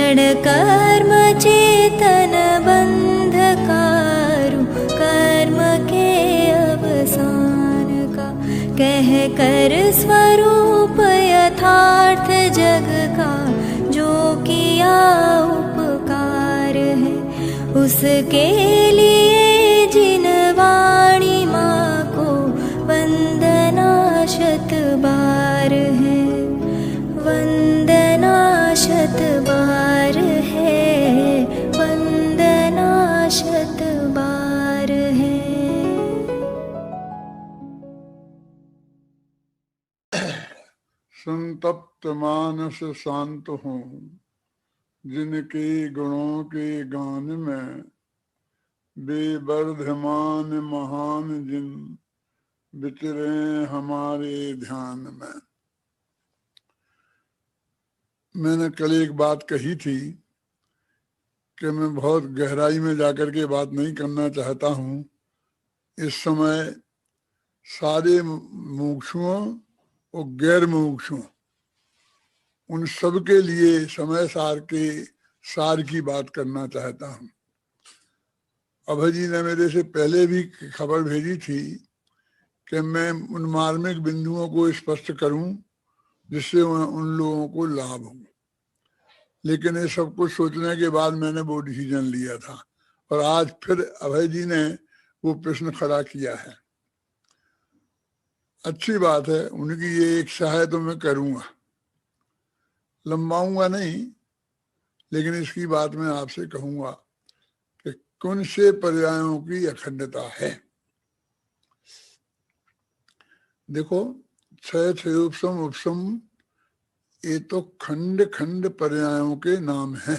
क्षण कर्म चेतन बंधकारु, कर्म के अवसान का कह कर स्वरूप यथार्थ जग का, जो किया उपकार है उसके लिए जिन वाणी माँ को वंदना शत बार है, वंदना शत बार है, वंदना शत बार है। संतप्त मानस शांत हों, जिनके गुणों के गान में बेवर्धमान महान जिन विचरे हमारे ध्यान में। मैंने कल एक बात कही थी कि मैं बहुत गहराई में जाकर के बात नहीं करना चाहता हूँ। इस समय सारे मुमुक्षुओं और गैर मुमुक्षुओं, उन सब के लिए समय सार के सार की बात करना चाहता हूँ। अभय जी ने मेरे से पहले भी खबर भेजी थी कि मैं उन मार्मिक बिंदुओं को स्पष्ट करूं जिससे उन लोगों को लाभ हो, लेकिन ये सब कुछ सोचने के बाद मैंने वो डिसीजन लिया था और आज फिर अभय जी ने वो प्रश्न खड़ा किया है। अच्छी बात है, उनकी ये इच्छा है तो मैं करूंगा, लंबाऊंगा नहीं, लेकिन इसकी बात मैं आपसे कहूंगा कि कौन से पर्यायों की अखंडता है। देखो, क्षय क्षयोपम उपसम, ये तो खंड खंड पर्यायों के नाम हैं।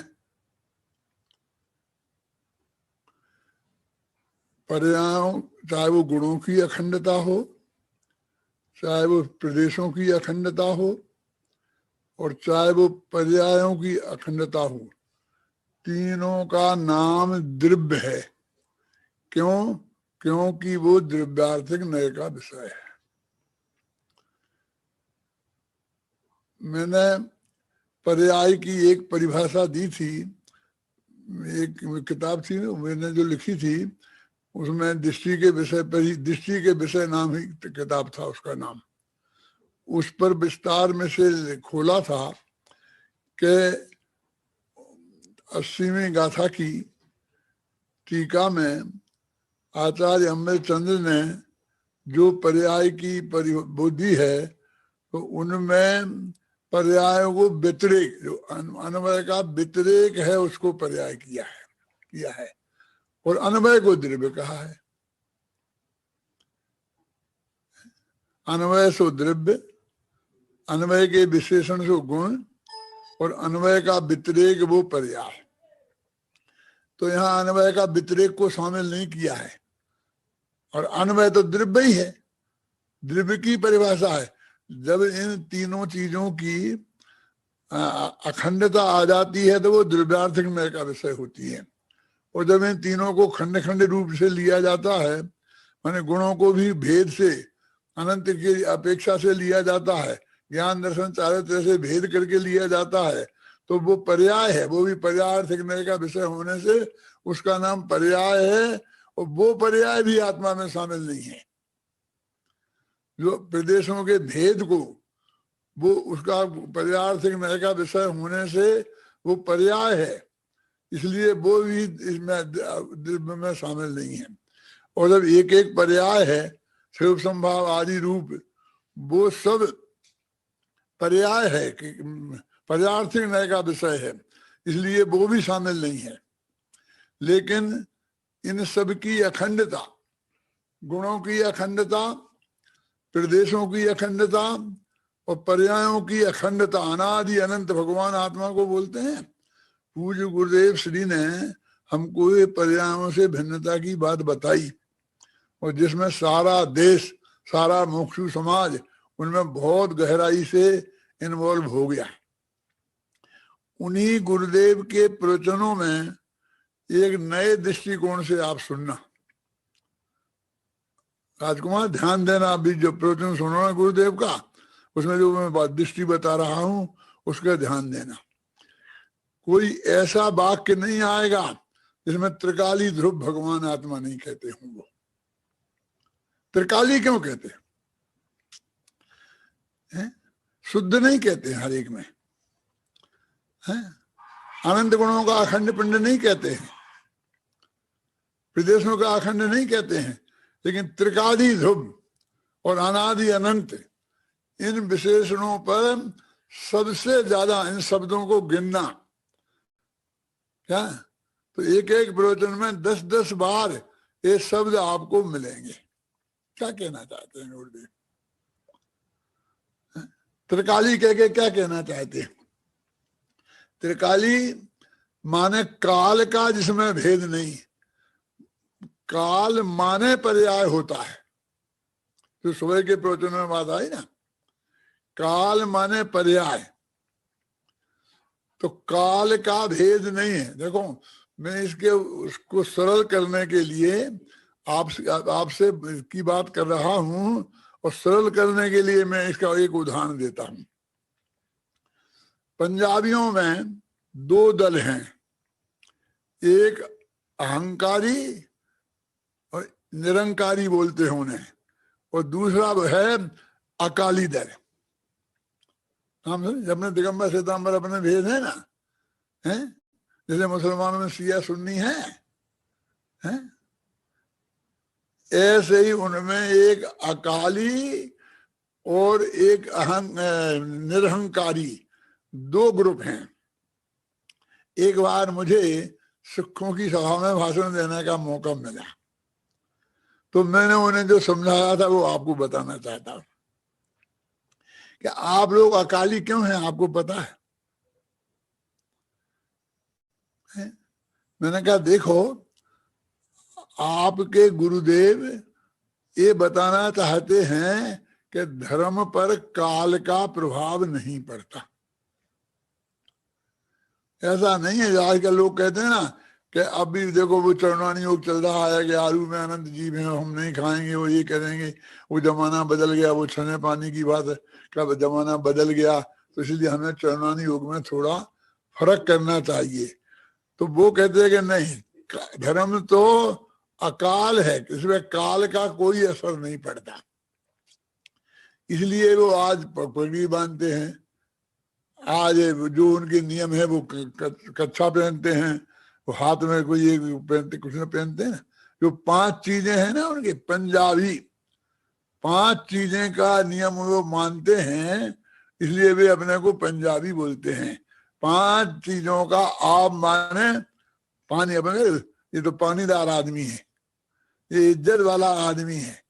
पर्यायों, चाहे वो गुणों की अखंडता हो, चाहे वो प्रदेशों की अखंडता हो, और चाहे वो पर्यायों की अखंडता हो, तीनों का नाम द्रव्य है। क्यों? क्योंकि वो द्रव्यार्थिक नय का विषय है। मैंने पर्याय की एक परिभाषा दी थी, एक किताब थी मैंने जो लिखी थी, उसमें दृष्टि के विषय पर ही, दृष्टि के विषय नाम ही किताब था उसका नाम। उस पर विस्तार में से खोला था कि 80वीं गाथा की टीका में आचार्य अमृतचंद्र ने जो पर्याय की बुद्धि है, तो उनमें पर्याय को व्यतिरेक, जो अन्वय का व्यतिरेक है, उसको पर्याय किया है और अन्वय को द्रव्य कहा है। अन्वय सो द्रव्य, अन्वय के विशेषण सो गुण, और अन्वय का व्यतिरेक वो पर्याय। तो यहाँ अन्वय का व्यतिरेक को शामिल नहीं किया है, और अन्वय तो द्रव्य ही है, द्रव्य की परिभाषा है। जब इन तीनों चीजों की अखंडता आ जाती है तो वो द्रव्यार्थिक नय का विषय होती है। और जब इन तीनों को खंड खंड रूप से लिया जाता है, माने गुणों को भी भेद से, अनंत की अपेक्षा से लिया जाता है, ज्ञान दर्शन चारित्र्य से भेद करके लिया जाता है, तो वो पर्याय है। वो भी पर्यायार्थिक नय का विषय होने से उसका नाम पर्याय है, और वो पर्याय भी आत्मा में शामिल नहीं है। जो प्रदेशों के भेद को, वो उसका पर्यायार्थिक नय का विषय होने से वो पर्याय है, इसलिए वो भी इसमें द्रव्य में शामिल नहीं है। और जब एक एक पर्याय है, स्वरूप संभाव आदि रूप, वो सब पर्याय है कि पर्यायार्थिक नय का विषय है, इसलिए वो भी शामिल नहीं है। लेकिन इन सब की अखंडता, गुणों की अखंडता, प्रदेशों की अखंडता और पर्यायों की अखंडता, अनादि अनंत भगवान आत्मा को बोलते हैं। पूज्य गुरुदेव श्री ने हमको ये पर्यायों से भिन्नता की बात बताई, और जिसमें सारा देश, सारा मुमुक्षु समाज उनमें बहुत गहराई से इन्वॉल्व हो गया। उन्हीं गुरुदेव के प्रवचनों में एक नए दृष्टिकोण से आप सुनना। राजकुमार ध्यान देना, अभी जो प्रवचन सुनो ना गुरुदेव का, उसमें जो मैं दृष्टि बता रहा हूं उसका ध्यान देना। कोई ऐसा वाक्य नहीं आएगा जिसमें त्रिकाली ध्रुव भगवान आत्मा नहीं कहते हों। वो त्रिकाली क्यों कहते हैं? शुद्ध नहीं कहते हर एक में हैं। अनंत गुणों का अखंड पिंड नहीं कहते हैं, प्रदेशों का अखंड नहीं कहते हैं, लेकिन त्रिकाली ध्रुव और अनादि अनंत इन विशेषणों पर सबसे ज्यादा इन शब्दों को गिनना क्या, तो एक एक प्रवचन में 10-10 बार ये शब्द आपको मिलेंगे। क्या कहना चाहते हैं गुरुदेव? त्रिकाली कह के क्या कहना चाहते हैं? त्रिकाली माने काल का जिसमें भेद नहीं, काल माने पर्याय होता है। तो सुबह के प्रवचन में बात आई ना, काल माने पर्याय, तो काल का भेद नहीं है। देखो मैं इसके उसको सरल करने के लिए आपसे की बात कर रहा हूं, और सरल करने के लिए मैं इसका एक उदाहरण देता हूं। पंजाबियों में 2 दल हैं, एक अहंकारी और निरंकारी बोलते हैं उन्हें, और दूसरा है अकाली दल। हम अपने दिगंबर श्वेतांबर अपने भेद है ना, हैं? जैसे मुसलमानों में शिया सुन्नी है, हैं? ऐसे ही उनमें एक अकाली और एक निरहंकारी 2 ग्रुप हैं। एक बार मुझे सिखों की सभा में भाषण देने का मौका मिला, तो मैंने उन्हें जो समझाया था वो आपको बताना चाहता हूं कि आप लोग अकाली क्यों हैं, आपको पता है? मैंने कहा देखो, आपके गुरुदेव ये बताना चाहते हैं कि धर्म पर काल का प्रभाव नहीं पड़ता। ऐसा नहीं है आजकल लोग कहते हैं ना कि अभी देखो वो चरणानी योग चल रहा है कि आलू में अनंत जीव हैं, हम नहीं खाएंगे, वो ये करेंगे, वो जमाना बदल गया, वो छने पानी की बात है, कब जमाना बदल गया, तो इसलिए हमें चरणानी योग में थोड़ा फर्क करना चाहिए। तो वो कहते हैं कि नहीं, धर्म तो अकाल है, इसमें काल का कोई असर नहीं पड़ता, इसलिए वो आज पगड़ी बांधते हैं, आज जो उनके नियम है वो कच्छा पहनते हैं, वो हाथ में कोई एक पहनते, कुछ न पहनते हैं। जो 5 चीजें हैं ना उनके, पंजाबी 5 चीजें का नियम वो मानते हैं, इसलिए वे अपने को पंजाबी बोलते हैं। 5 चीजों का आप माने पानी, अपने ये तो पानीदार आदमी है, ये इज्जत वाला आदमी है,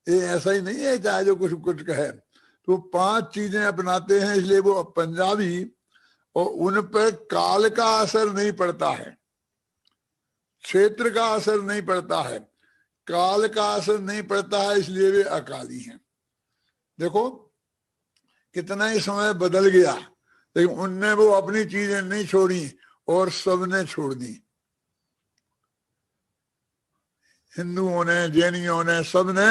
ये ऐसा ही नहीं है चाहे जो कुछ कुछ कहे, तो 5 चीजें अपनाते हैं, इसलिए वो पंजाबी, और उन पर काल का असर नहीं पड़ता है, क्षेत्र का असर नहीं पड़ता है, काल का असर नहीं पड़ता है, इसलिए वे अकाली हैं। देखो कितना ही समय बदल गया, लेकिन उनने वो अपनी चीजें नहीं छोड़ी और सबने छोड़ दी। हिंदुओं ने, जैनियों ने, सबने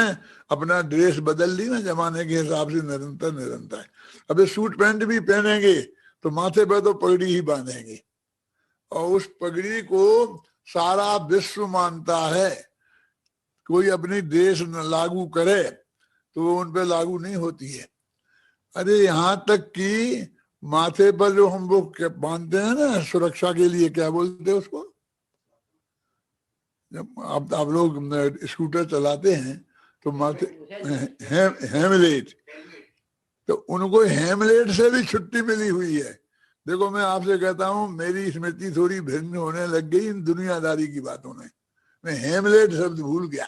अपना ड्रेस बदल ली ना जमाने के हिसाब से, निरंतर। अबे सूट पैंट भी पहनेंगे तो माथे पर तो पगड़ी ही बांधेंगे, और उस पगड़ी को सारा विश्व मानता है। कोई अपनी देश लागू करे तो वो उन पे लागू नहीं होती है। अरे यहाँ तक कि माथे पर जो हम वो बांधते हैं ना सुरक्षा के लिए, क्या बोलते हैं उसको, जब आप लोग स्कूटर चलाते हैं तो माथे हेमलेट, तो उनको हेमलेट से भी छुट्टी मिली हुई है। देखो मैं आपसे कहता हूँ, मेरी स्मृति थोड़ी भिन्न होने लग गई इन दुनियादारी की बातों में। मैं हेमलेट शब्द भूल गया,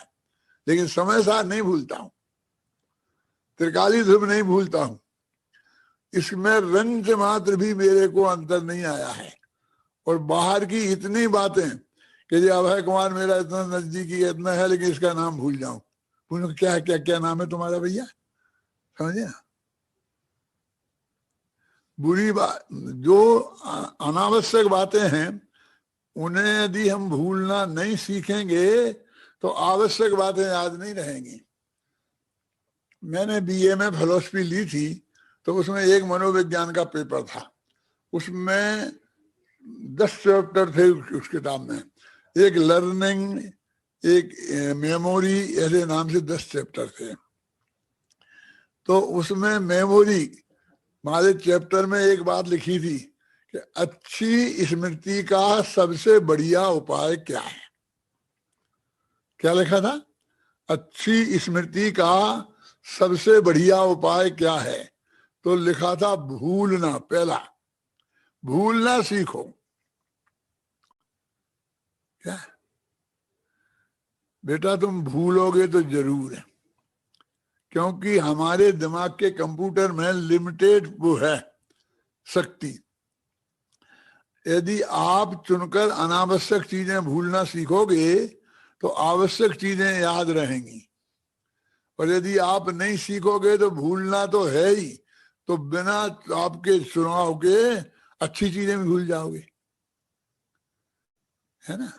लेकिन समय साथ नहीं भूलता हूँ, त्रिकाली ध्रुव नहीं भूलता हूँ। इसमें रंग मात्र भी मेरे को अंतर नहीं आया है। और बाहर की इतनी बातें कि जी अभय कुमार मेरा इतना नजदीकी इतना है, लेकिन इसका नाम भूल जाऊं, क्या क्या क्या नाम है तुम्हारा भैया, समझे ना? बुरी बात, जो अनावश्यक बातें हैं उन्हें यदि हम भूलना नहीं सीखेंगे तो आवश्यक बातें याद नहीं रहेंगी। मैंने बीए में फिलॉसफी ली थी, तो उसमें एक मनोविज्ञान का पेपर था, उसमें 10 चैप्टर थे उस किताब में। एक लर्निंग, एक मेमोरी, ऐसे नाम से 10 चैप्टर थे। तो उसमें मेमोरी हमारे चैप्टर में एक बात लिखी थी कि अच्छी स्मृति का सबसे बढ़िया उपाय क्या है। क्या लिखा था? अच्छी स्मृति का सबसे बढ़िया उपाय क्या है? तो लिखा था भूलना। पहला, भूलना सीखो। क्या बेटा, तुम भूलोगे तो जरूर है, क्योंकि हमारे दिमाग के कंप्यूटर में लिमिटेड वो है शक्ति। यदि आप चुनकर अनावश्यक चीजें भूलना सीखोगे तो आवश्यक चीजें याद रहेंगी, और यदि आप नहीं सीखोगे तो भूलना तो है ही, तो बिना आपके चुनाव के अच्छी चीजें भी भूल जाओगे, है ना।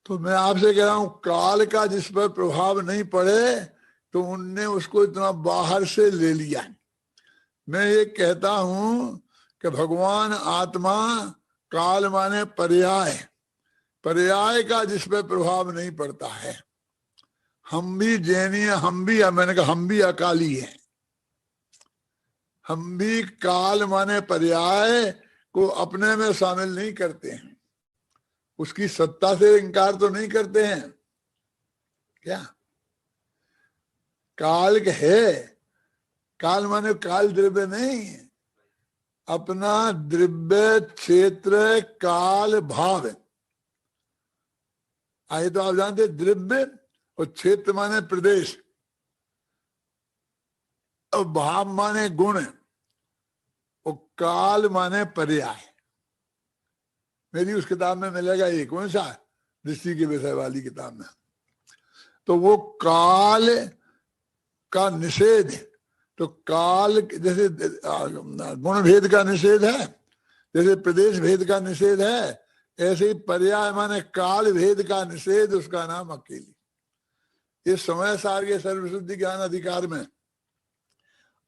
तो मैं आपसे कह रहा हूं, काल का जिस पर प्रभाव नहीं पड़े तो उनने उसको इतना बाहर से ले लिया। मैं ये कहता हूं कि भगवान आत्मा, काल माने पर्याय, पर्याय का जिस पर प्रभाव नहीं पड़ता है। हम भी जैनी है, मैंने कहा हम भी अकाली हैं। हम भी काल माने पर्याय को अपने में शामिल नहीं करते हैं, उसकी सत्ता से इनकार तो नहीं करते हैं। क्या काल है? काल माने काल द्रव्य नहीं, अपना द्रव्य क्षेत्र काल भाव। आए तो आप जानते, द्रव्य और क्षेत्र माने प्रदेश, और भाव माने गुण, और काल माने पर्याय। मेरी उस किताब में मिलेगा ये, कौन सा, दृष्टि के विषय वाली किताब में। तो वो काल का निषेध, तो काल जैसे गुण भेद का निषेध है, जैसे प्रदेश भेद का निषेध है, ऐसे ही पर्याय माने काल भेद का निषेध, उसका नाम अकेली। इस समय सार के सर्वशुद्धि ज्ञान अधिकार में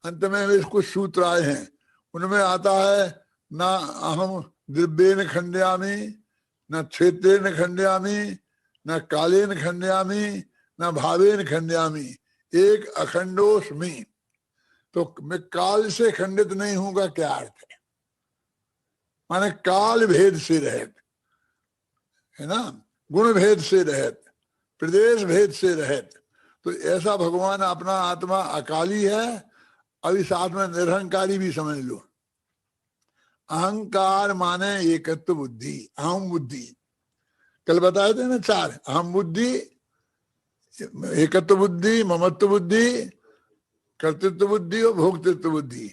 अंत में कुछ सूत्र आए हैं, उनमें आता है ना अहम द्रव्येन खंडयामि, न क्षेत्रेन खंडयामि, न कालेन खंडयामि, न भावेन खंडयामि, एक अखंडोस्मि। तो मैं काल से खंडित नहीं हूंगा, क्या अर्थ है? माने काल भेद से रहत, है ना, गुण भेद से रहत, प्रदेश भेद से रहत। तो ऐसा भगवान अपना आत्मा अकाली है। अभी साथ में निरहंकारी भी समझ लो। अहंकार माने एकत्व बुद्धि, अहम बुद्धि। कल बताए थे ना 4, अहम बुद्धि, एकत्व बुद्धि, ममत्व बुद्धि, कर्तृत्व बुद्धि और भोक्तृत्व बुद्धि।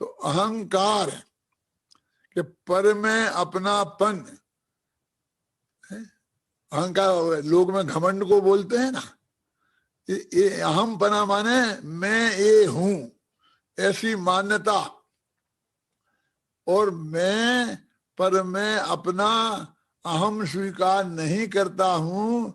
तो अहंकार के पर में अपनापन, अहंकार लोग में घमंड को बोलते हैं ना, ये अहम पना माने मैं ये हूं, ऐसी मान्यता। और मैं पर मैं अपना अहम स्वीकार नहीं करता हूं,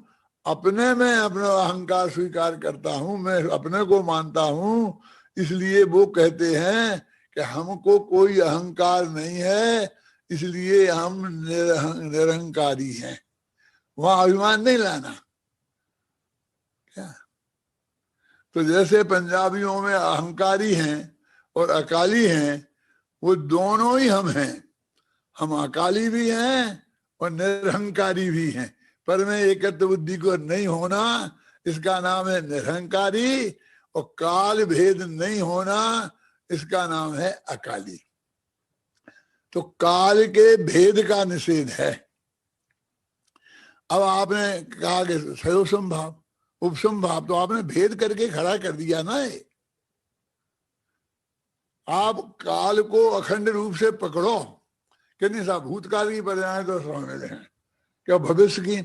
अपने में अपना अहंकार स्वीकार करता हूं, मैं अपने को मानता हूं। इसलिए वो कहते हैं कि हमको कोई अहंकार नहीं है, इसलिए हम निरहंकारी हैं। वहां अभिमान नहीं लाना। क्या? तो जैसे पंजाबियों में अहंकारी हैं और अकाली हैं, वो दोनों ही हम हैं। हम अकाली भी हैं और निरहंकारी भी हैं। पर में एकत्व बुद्धि को नहीं होना, इसका नाम है निरहंकारी, और काल भेद नहीं होना, इसका नाम है अकाली। तो काल के भेद का निषेध है। अब आपने कहा कि सयोसम भाव, उपसम भाव, तो आपने भेद करके खड़ा कर दिया ना। आप काल को अखंड रूप से पकड़ो कि नहीं साहब, भूतकाल की पर्यायें तो शामिल हैं, क्या भविष्य की,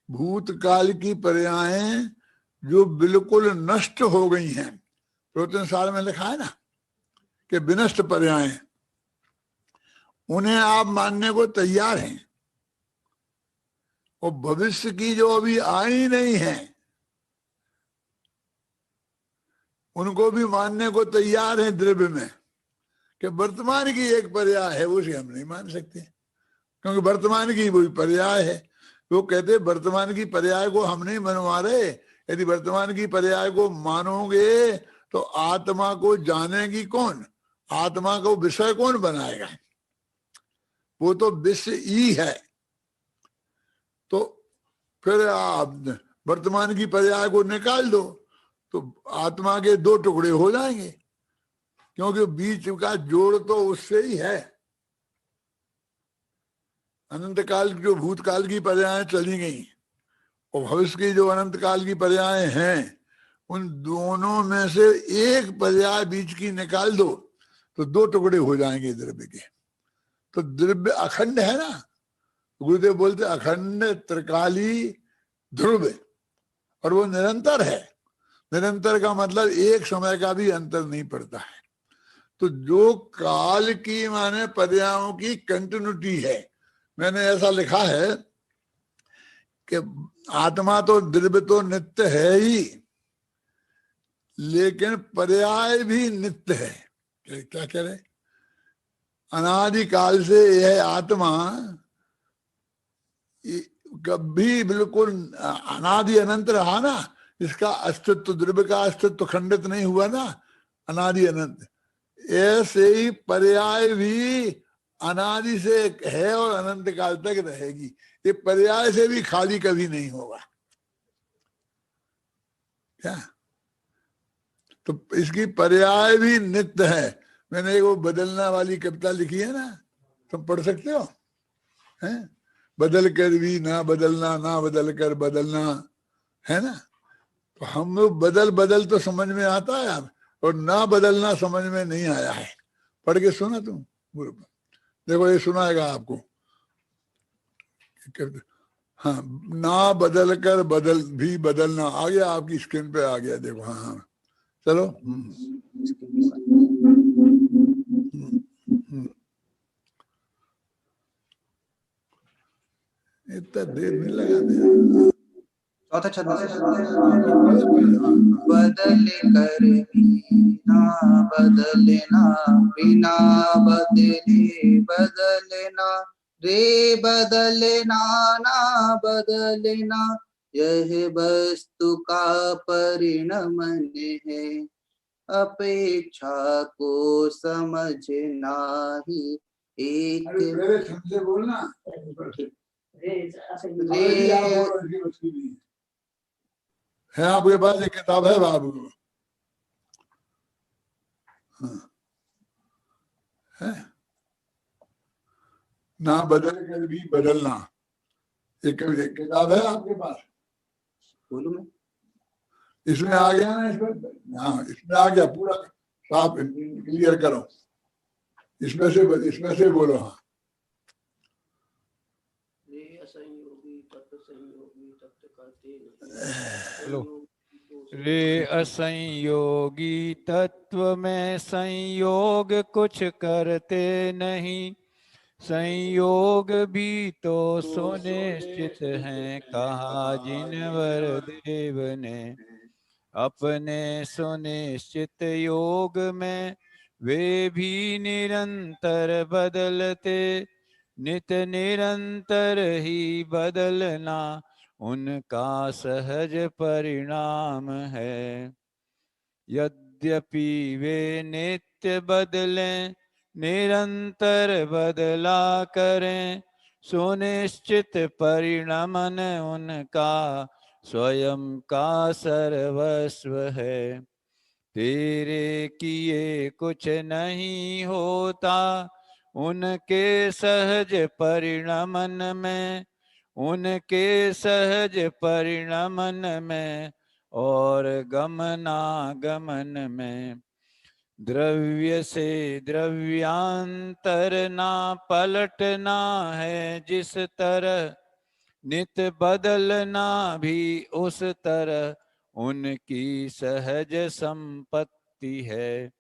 भूतकाल की पर्यायें जो बिल्कुल नष्ट हो गई हैं, प्रवचन सार में लिखा है ना कि विनष्ट पर्यायें, उन्हें आप मानने को तैयार हैं। और भविष्य की जो अभी आई नहीं है, उनको भी मानने को तैयार है द्रव्य में, कि वर्तमान की एक पर्याय है, उसे हम नहीं मान सकते। क्योंकि वर्तमान की वही पर्याय है। वो कहते वर्तमान की पर्याय को हम नहीं मनवा रहे, यदि वर्तमान की पर्याय को मानोगे तो आत्मा को जानेगी कौन, आत्मा को विषय कौन बनाएगा, वो तो विषय ही है। तो फिर आप वर्तमान की पर्याय को निकाल दो तो आत्मा के दो टुकड़े हो जाएंगे, क्योंकि बीच का जोड़ तो उससे ही है। अनंत काल जो भूतकाल की पर्यायें चली गई और भविष्य की जो अनंत काल की पर्यायें हैं, उन दोनों में से एक पर्याय बीच की निकाल दो तो दो टुकड़े हो जाएंगे द्रव्य के। तो द्रव्य अखंड है ना, गुरुदेव बोलते अखंड त्रिकाली ध्रुव, और वो निरंतर है। निरंतर का मतलब एक समय का भी अंतर नहीं पड़ता है। तो जो काल की माने पर्यायों की कंटिन्यूटी है, मैंने ऐसा लिखा है कि आत्मा तो द्रव्य तो नित्य है ही, लेकिन पर्याय भी नित्य है। क्या कह रहे, अनादि काल से यह आत्मा कभी बिल्कुल अनादि अनंत रहा ना, इसका अस्तित्व, द्रव्य का अस्तित्व खंडित नहीं हुआ ना, अनादि अनंत। ऐसे ही पर्याय भी अनादि से है और अनंत काल तक रहेगी। ये पर्याय से भी खाली कभी नहीं होगा। क्या, तो इसकी पर्याय भी नित्य है। मैंने एक वो बदलना वाली कविता लिखी है ना, तुम पढ़ सकते हो, हैं? बदल कर भी ना बदलना, ना बदल कर बदलना, है ना। तो हम लोग बदल बदल तो समझ में आता है अब, और ना बदलना समझ में नहीं आया है। पढ़ के सुना तुम, देखो ये सुनाएगा आपको। हाँ, ना बदल कर बदल भी बदलना आ गया, आपकी स्क्रीन पे आ गया, देखो। हाँ हाँ, चलो। इतना देर नहीं लगा दिया। चौथा छंद बदल कर ना बदलना, बिना बदले बदलना, रे बदलना ना बदलना, यह वस्तु का परिणमन है, अपेक्षा को समझना ही एक। से बोलना है, आपके पास एक किताब है बाबू? हाँ। है ना बदल कर भी बदलना, एक किताब है आपके पास? बोलूं मैं? इसमें आ गया ना, इसमें? हाँ, इसमें आ गया पूरा साफ क्लियर करो। इसमें से बोलो। हाँ, रे असंयोगी तत्व में संयोग कुछ करते नहीं, संयोग भी तो सुनिश्चित हैं, कहा जिनवर देव ने। अपने सुनिश्चित योग में वे भी निरंतर बदलते, नित निरंतर ही बदलना उनका सहज परिणाम है। यद्यपि वे नित्य बदलें, निरंतर बदला करें, सुनिश्चित परिणमन उनका स्वयं का सर्वस्व है। तेरे किए कुछ नहीं होता, उनके सहज परिणमन में, उनके सहज परिणमन में और गमनागमन में। द्रव्य से द्रव्यांतर ना पलटना है जिस तरह, नित बदलना भी उस तरह उनकी सहज संपत्ति है।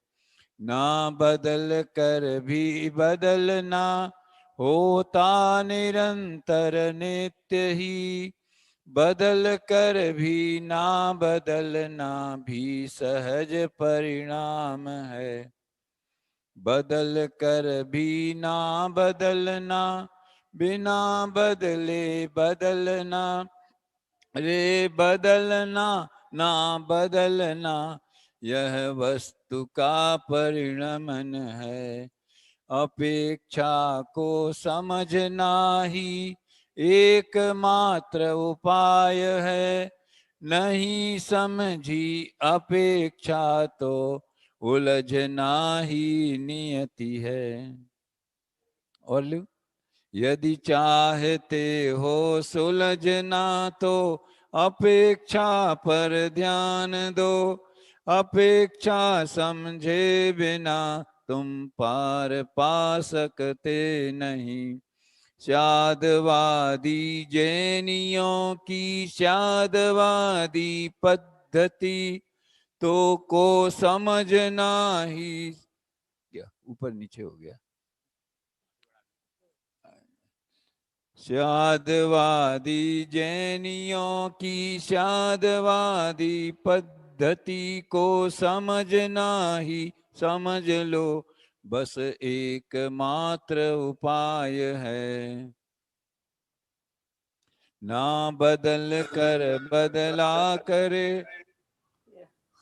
ना बदल कर भी बदलना होता निरंतर नित्य ही, बदल कर भी ना बदलना भी सहज परिणाम है। बदल कर भी ना बदलना बिना बदले बदलना, रे बदलना ना बदलना, यह वस्तु का परिणमन है। अपेक्षा को समझना ही एकमात्र उपाय है, नहीं समझी अपेक्षा तो उलझना ही नियति है। और लो, यदि चाहते हो सुलझना तो अपेक्षा पर ध्यान दो, अपेक्षा समझे बिना तुम पार पा सकते नहीं। शादवादी जैनियों की शादवादी पद्धति तो को समझना ही, क्या ऊपर नीचे हो गया, शादवादी जैनियों की शादवादी पद्धति को समझना ही समझ लो, बस एकमात्र उपाय है। ना बदल कर बदला करे।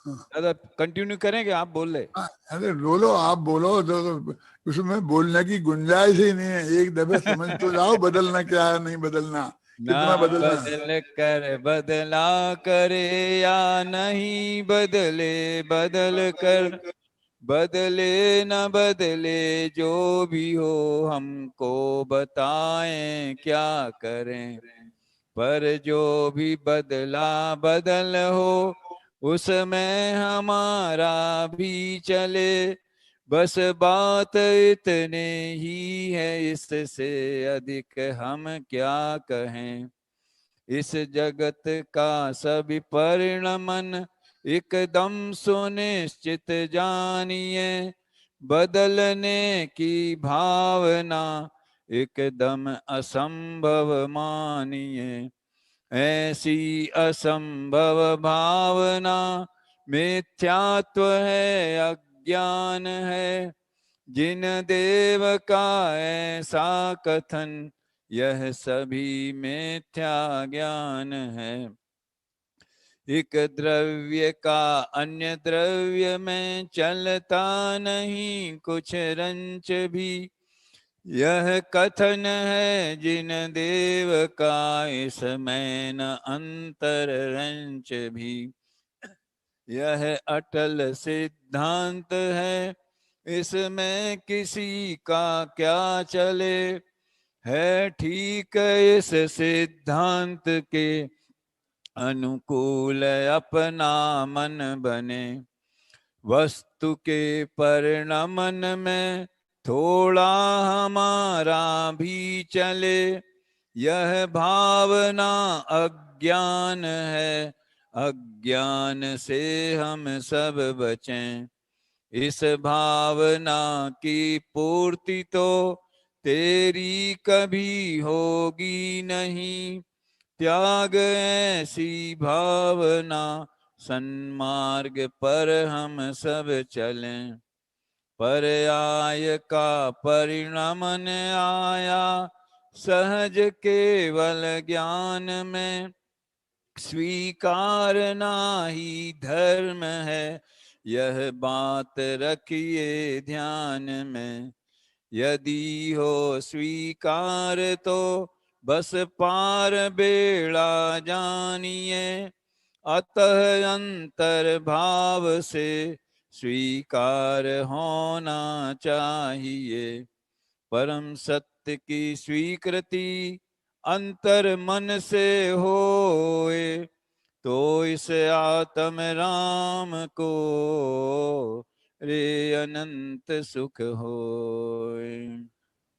दादा कंटिन्यू करेंगे, आप बोल रहे। अरे बोलो, आप बोलो तो उसमें बोलने की गुंजाइश ही नहीं है। एक दफे समझ तो जाओ बदलना क्या है, नहीं बदलना, ना कितना बदलना। बदल कर बदला करे या नहीं बदले बदल कर, बदले न बदले जो भी हो हमको बताएं क्या करें। पर जो भी बदला बदल हो उसमें हमारा भी चले, बस बात इतने ही है, इससे अधिक हम क्या कहें। इस जगत का सभी परिणमन एकदम सुनिश्चित जानिए, बदलने की भावना एकदम असंभव मानिए। ऐसी असंभव भावना मिथ्यात्व है, अज्ञान है। जिन देव का ऐसा कथन यह सभी मिथ्या ज्ञान है। एक द्रव्य का अन्य द्रव्य में चलता नहीं कुछ रंच भी, यह कथन है जिन देव का इसमें न अंतर रंच भी। यह अटल सिद्धांत है, इसमें किसी का क्या चले, है ठीक इस सिद्धांत के अनुकूल अपना मन बने। वस्तु के परिणमन में थोड़ा हमारा भी चले, यह भावना अज्ञान है, अज्ञान से हम सब बचें। इस भावना की पूर्ति तो तेरी कभी होगी नहीं, त्याग ऐसी भावना सन्मार्ग पर हम सब चलें। पर्याय का परिणमन आया सहज केवल ज्ञान में, स्वीकारना ही धर्म है, यह बात रखिए ध्यान में। यदि हो स्वीकार तो बस पार बेड़ा जानिए, अतः अंतर भाव से स्वीकार होना चाहिए। परम सत्य की स्वीकृति अंतर मन से होए, तो इस आत्म राम को रे अनंत सुख होए।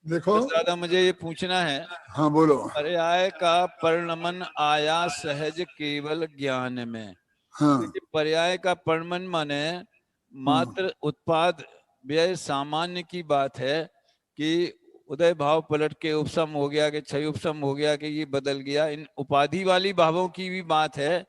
देखो, बस दादा मुझे ये पूछना है, हाँ बोलो। पर्याय का परिणमन आया सहज केवल ज्ञान में। हाँ तो ये पर्याय का परिणमन माने मात्र उत्पाद व्यय सामान्य की बात है कि उदय भाव पलट के उपसम हो गया, कि क्षय उपसम हो गया, कि ये बदल गया। इन उपाधि वाली भावों की भी बात है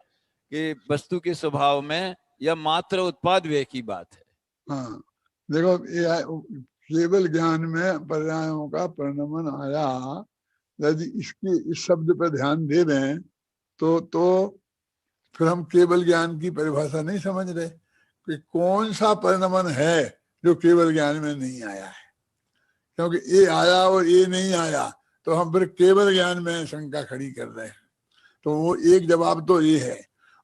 कि वस्तु के स्वभाव में, या मात्र उत्पाद व्यय की बात है। हाँ देखो, ये केवल ज्ञान में पर्यायों का परिणमन आया, यदि इसके इस शब्द पर ध्यान दे दें तो फिर हम केवल ज्ञान की परिभाषा नहीं समझ रहे कि कौन सा परिणमन है जो केवल ज्ञान में नहीं आया है। क्योंकि ये आया और ये नहीं आया तो हम फिर केवल ज्ञान में शंका खड़ी कर रहे हैं। तो वो एक जवाब तो ये है।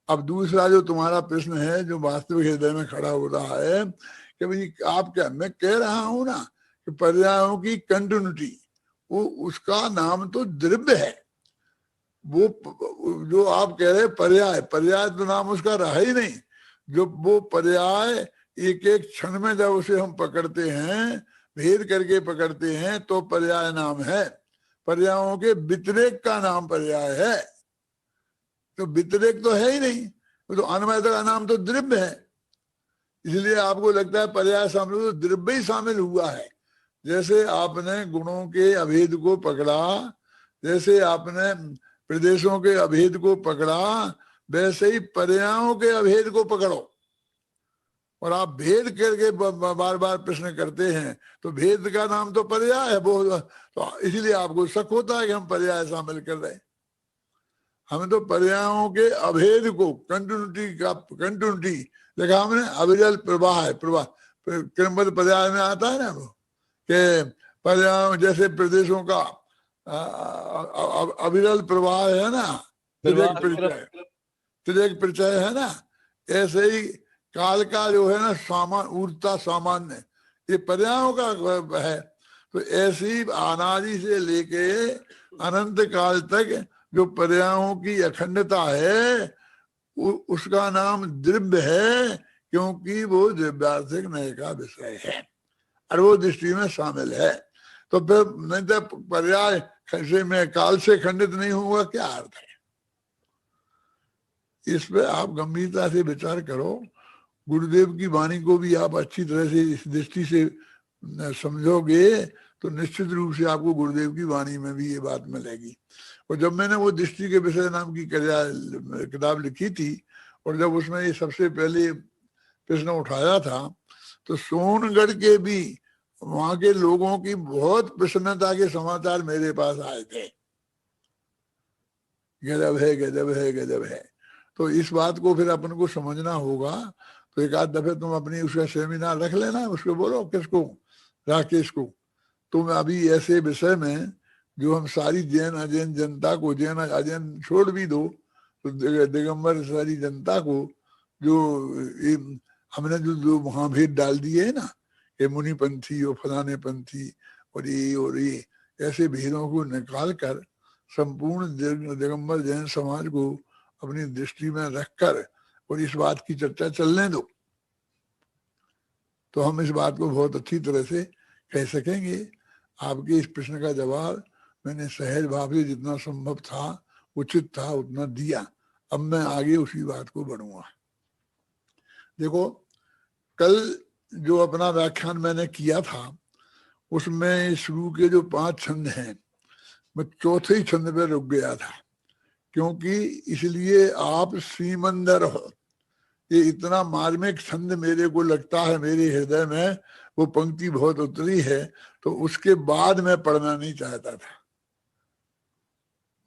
अब दूसरा जो तुम्हारा प्रश्न है जो वास्तविक हृदय में खड़ा हो रहा है कि भाई आप क्या, मैं कह रहा हूं ना कि पर्यायों की कंटिन्यूटी, वो उसका नाम तो द्रव्य है। वो जो आप कह रहे पर्याय, पर्याय तो नाम उसका रहा ही नहीं। जो वो पर्याय एक एक क्षण में जब उसे हम पकड़ते हैं, भेद करके पकड़ते हैं, तो पर्याय नाम है। पर्यायों के व्यतिरेक का नाम पर्याय है। तो व्यतिरेक तो है ही नहीं, तो अन्वयता का नाम तो द्रव्य है। इसलिए आपको लगता है पर्याय शामिल, तो द्रव्य ही शामिल हुआ है। जैसे आपने गुणों के अभेद को पकड़ा, जैसे आपने प्रदेशों के अभेद को पकड़ा, वैसे ही पर्यायों के अभेद को पकड़ो। और आप भेद करके बार बार प्रश्न करते हैं तो भेद का नाम तो पर्याय है। वो तो इसलिए आपको शक होता है कि हम पर्याय शामिल कर रहे हैं। हमें तो पर्यायों के अभेद को, कंटिन्यूटी लिखा हमने, अविरल प्रवाह है। प्रवाह क्रमबद्ध पर्याय में आता है ना वो, कि पर्याय जैसे प्रदेशों का अविरल प्रवाह है ना, तिर्यक परिचय है ना, ऐसे ही काल का जो है ना सामान, ऊर्जा सामान्य, ये पर्यायों का है। तो ऐसी अनादि से लेके अनंत काल तक जो पर्यायों की अखंडता है उसका नाम द्रव्य है, क्योंकि वो द्रव्यार्थिक नय का विषय है और वो दृष्टि में शामिल है। तो फिर नहीं तो पर्याय से में काल से खंडित नहीं होगा, क्या अर्थ है? इस पे आप गंभीरता से विचार करो। गुरुदेव की वाणी को भी आप अच्छी तरह से इस दृष्टि से समझोगे तो निश्चित रूप से आपको गुरुदेव की वाणी में भी ये बात मिलेगी। और जब मैंने वो दृष्टि के विषय नाम की किताब लिखी थी और जब उसमें ये सबसे पहले प्रश्न उठाया था तो सोनगढ़ के भी वहां के लोगों की बहुत प्रसन्नता के समाचार मेरे पास आए थे। गजब है, गजब है, गजब है। तो इस बात को फिर अपन को समझना होगा। तो एक आध दफे तुम अपनी उसका सेमिनार रख लेना, उसको बोलो किसको, राकेश को, तुम अभी ऐसे विषय में जो हम सारी जैन अजैन जनता को, जैन अजैन छोड़ भी दो तो दिगंबर सारी जनता को जो हमने जो वहां भेद डाल दिए है ना, ये मुनि पंथी और फलाने पंथी और ये ऐसे भेदों को निकाल कर संपूर्ण दिगंबर जैन समाज को अपनी दृष्टि में रखकर और इस बात की चर्चा चलने दो, तो हम इस बात को बहुत अच्छी तरह से कह सकेंगे। आपके इस प्रश्न का जवाब मैंने सहज भाव से जितना संभव था, उचित था, उतना दिया। अब मैं आगे उसी बात को बढ़ूंगा। देखो, कल जो अपना व्याख्यान मैंने किया था उसमें शुरू के जो 5 छंद हैं, मैं चौथे ही छंद पे रुक गया था, क्योंकि इसलिए आप श्रीमंदर हो। ये इतना मार्मिक छंद मेरे को लगता है, मेरे हृदय में वो पंक्ति बहुत उतरी है, तो उसके बाद मैं पढ़ना नहीं चाहता था,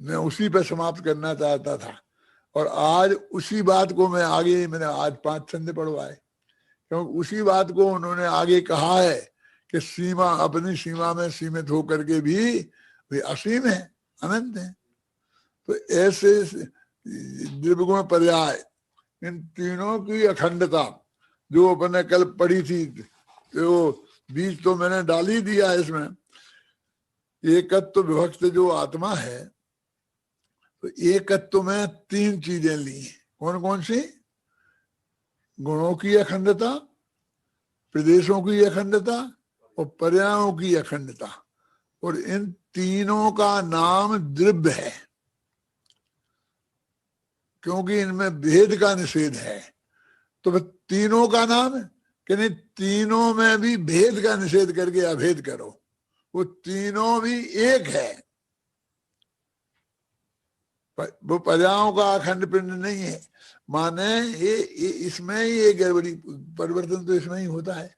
मैं उसी पे समाप्त करना चाहता था। और आज उसी बात को मैं आगे, मैंने आज 5 छंद पढ़वाए, क्योंकि उसी बात को उन्होंने आगे कहा है कि सीमा, अपनी सीमा में सीमित होकर के भी वे असीम है, अनंत है। तो ऐसे द्रव्यगुण पर्याय, इन तीनों की अखंडता जो अपने कल पढ़ी थी, तो बीज तो मैंने डाल ही दिया है इसमें। एकत्व विभक्त जो आत्मा है, तो एकत्व में 3 चीजें ली। कौन कौन सी? गुणों की अखंडता, प्रदेशों की अखंडता और पर्यायों की अखंडता। और इन तीनों का नाम द्रव्य है, क्योंकि इनमें भेद का निषेध है। तो वह तीनों का नाम है कि नहीं, तीनों में भी भेद का निषेध करके अभेद करो, वो तीनों भी एक है। वो पर्यायों का अखंड पिंड नहीं है। माने ये इसमें ही एक गड़बड़ी, परिवर्तन तो इसमें ही होता है।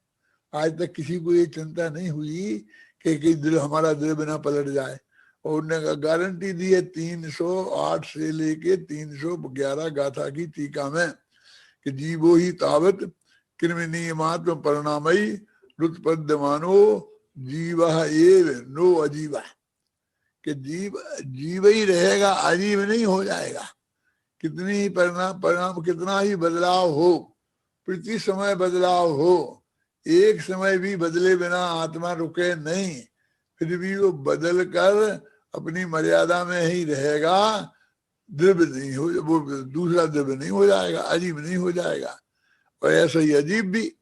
आज तक किसी को ये चिंता नहीं हुई कि हमारा द्रव्य ना पलट जाए। और उन्होंने गारंटी दी है 308 से लेके 311 गाथा की टीका में कि जीवो ही तावत कृमिनियमात्म परिणामयी रुत्पद्यमानो जीव एव नो अजीवा, कि जीव ही रहेगा, अजीब नहीं हो जाएगा। कितनी ही परिणाम कितना ही बदलाव हो, प्रति समय बदलाव हो, एक समय भी बदले बिना आत्मा रुके नहीं, फिर भी वो बदल कर अपनी मर्यादा में ही रहेगा, द्रव्य नहीं हो, वो दूसरा द्रव्य नहीं हो जाएगा, अजीब नहीं हो जाएगा। और ऐसा ही अजीब भी,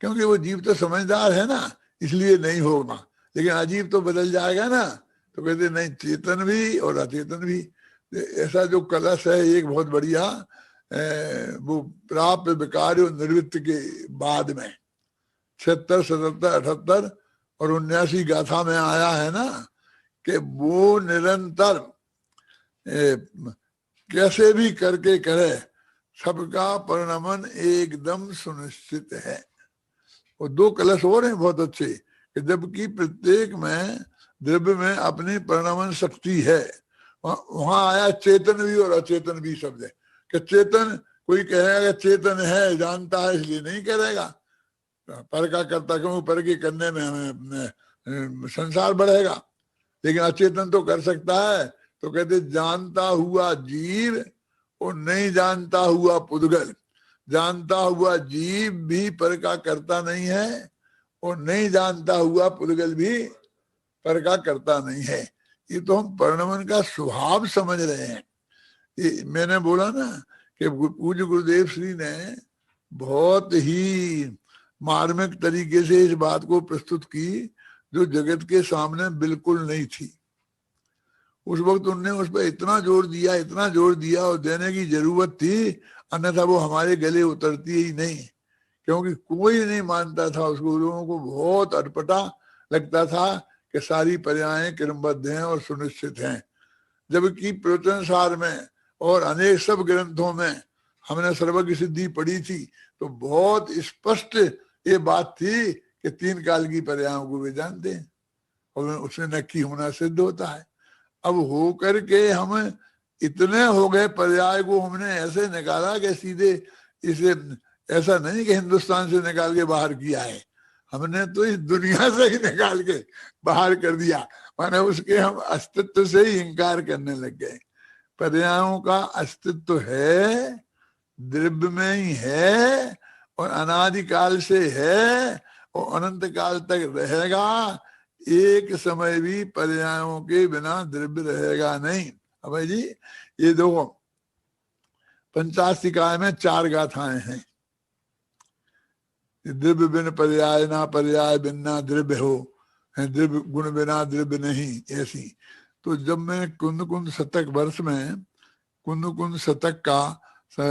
क्योंकि वो जीव तो समझदार है ना, इसलिए नहीं होगा, लेकिन अजीब तो बदल जाएगा ना। तो कहते नहीं, चेतन भी और अचेतन भी। ऐसा जो कलश है एक बहुत बढ़िया, वो प्राप्त विकार्य निवृत्त के बाद में 76, 77, 78 और 79 गाथा में आया है ना, कि वो निरंतर कैसे भी करके करे, सबका परिणमन एकदम सुनिश्चित है। और 2 कलश और हैं बहुत अच्छे, कि जबकि प्रत्येक में द्रव्य में अपनी परिणमन शक्ति है, वहां आया चेतन भी और अचेतन भी शब्द है। कि चेतन, कोई कहेगा चेतन है, जानता है, इसलिए नहीं करेगा, पर का करता क्यों, पर के करने में हमें संसार बढ़ेगा। लेकिन अचेतन तो कर सकता है। तो कहते जानता हुआ जीव और नहीं जानता हुआ पुद्गल। जानता हुआ जीव भी पर का करता नहीं है, और नहीं जानता हुआ पुद्गल भी पर का करता नहीं है। ये तो हम परिणमन का स्वभाव समझ रहे हैं। ये मैंने बोला ना कि पूज्य गुरुदेव श्री ने बहुत ही मार्मिक तरीके से इस बात को प्रस्तुत की, जो जगत के सामने बिल्कुल नहीं थी। उस वक्त उनने उस पर इतना जोर दिया और देने की जरूरत थी, अन्यथा वो हमारे गले उतरती ही नहीं, क्योंकि कोई नहीं मानता था उसको। लोगों को बहुत अटपटा लगता था कि सारी पर्यायें क्रमबद्ध हैं और सुनिश्चित हैं, जबकि प्रवचन सार में और अनेक सब ग्रंथों में हमने सर्वज्ञ सिद्धि पढ़ी थी, तो बहुत स्पष्ट ये बात थी कि 3 काल की पर्यायों को वे जानते हैं और उसमें नक्की होना सिद्ध होता है। अब हो करके हम इतने हो गए, पर्याय को हमने ऐसे निकाला कि सीधे इसे, ऐसा नहीं कि हिंदुस्तान से निकाल के बाहर किया है, हमने तो इस दुनिया से ही निकाल के बाहर कर दिया। माने उसके हम अस्तित्व से ही इंकार करने लग गए। पर्यायों का अस्तित्व है, द्रव्य में ही है, और अनादिकाल से है, और अनंत काल तक रहेगा। एक समय भी पर्यायों के बिना द्रव्य रहेगा नहीं। अब भाई जी, ये देखो पंचास्तिकाय में 4 गाथाएं हैं। द्रव्य बिन पर्याय ना, पर्याय बिन ना द्रव्य हो, द्रव्य गुण बिना द्रव्य नहीं, ऐसी। तो जब मैं कुंद कुंद शतक वर्ष में कुंद कुंद शतक का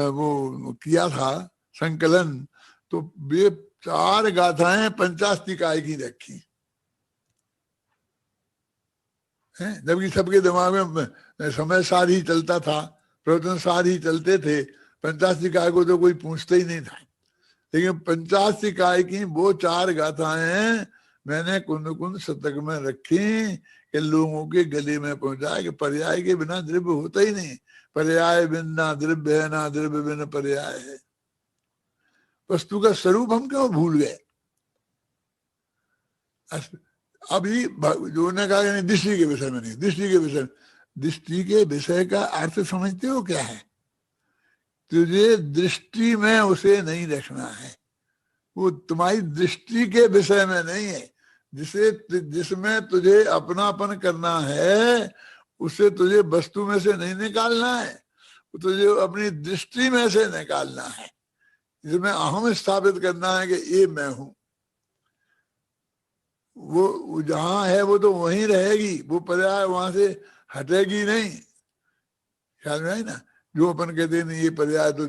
वो किया था संकलन, तो ये 4 गाथाएं पंचास्तिकाय की रखी हैं, जबकि सबके दिमाग में समय सार ही चलता था, प्रवचन सार ही चलते थे। पंचास्तिकाय को तो कोई पूछता ही नहीं था। लेकिन पंचास्तिकाय की वो 4 गाथाएं मैंने कुंद कुंद शतक में रखी कि लोगों के गले में पहुंचाया कि पर्याय के बिना द्रव्य होता ही नहीं। पर्याय बिन ना द्रव्य है, ना द्रव्य बिन पर्याय है। वस्तु का स्वरूप हम क्यों भूल गए? अभी जो ने कहा नहीं, दृष्टि के विषय में नहीं, दृष्टि के विषय, दृष्टि के विषय का अर्थ समझते हो क्या है? तुझे दृष्टि में उसे नहीं रखना है, वो तुम्हारी दृष्टि के विषय में नहीं है। जिसमें तुझे अपनापन करना है, उसे तुझे वस्तु में से नहीं निकालना है, तुझे अपनी दृष्टि में से निकालना है, जिसमें अहम स्थापित करना है कि ये मैं हूं। वो जहां है वो तो वहीं रहेगी, वो पर्याय वहां से हटेगी नहीं। ख्याल में है ना? जो अपन कहते हैं ये पर्याय तो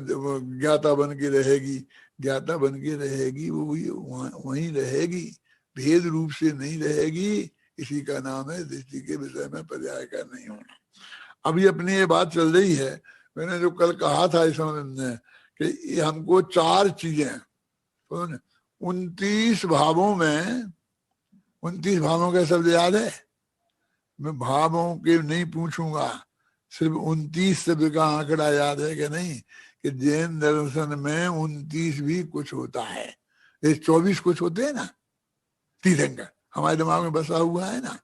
ज्ञाता बन के रहेगी, ज्ञाता बन के रहेगी, वो वहीं रहेगी, भेद रूप से नहीं रहेगी। इसी का नाम है दृष्टि के विषय में पर्याय का नहीं होना। अभी अपनी ये बात चल रही है, मैंने जो कल कहा था इस समय कि हमको 4 चीजें, 29 भावों में 29 भावों का शब्द याद है? मैं भावों के नहीं पूछूंगा, सिर्फ 29 शब्द का आंकड़ा याद है कि नहीं, कि जैन दर्शन में 29 भी कुछ होता है। ये 24 कुछ होते हैं ना तीर्थंकर, हमारे दिमाग में बसा हुआ है ना।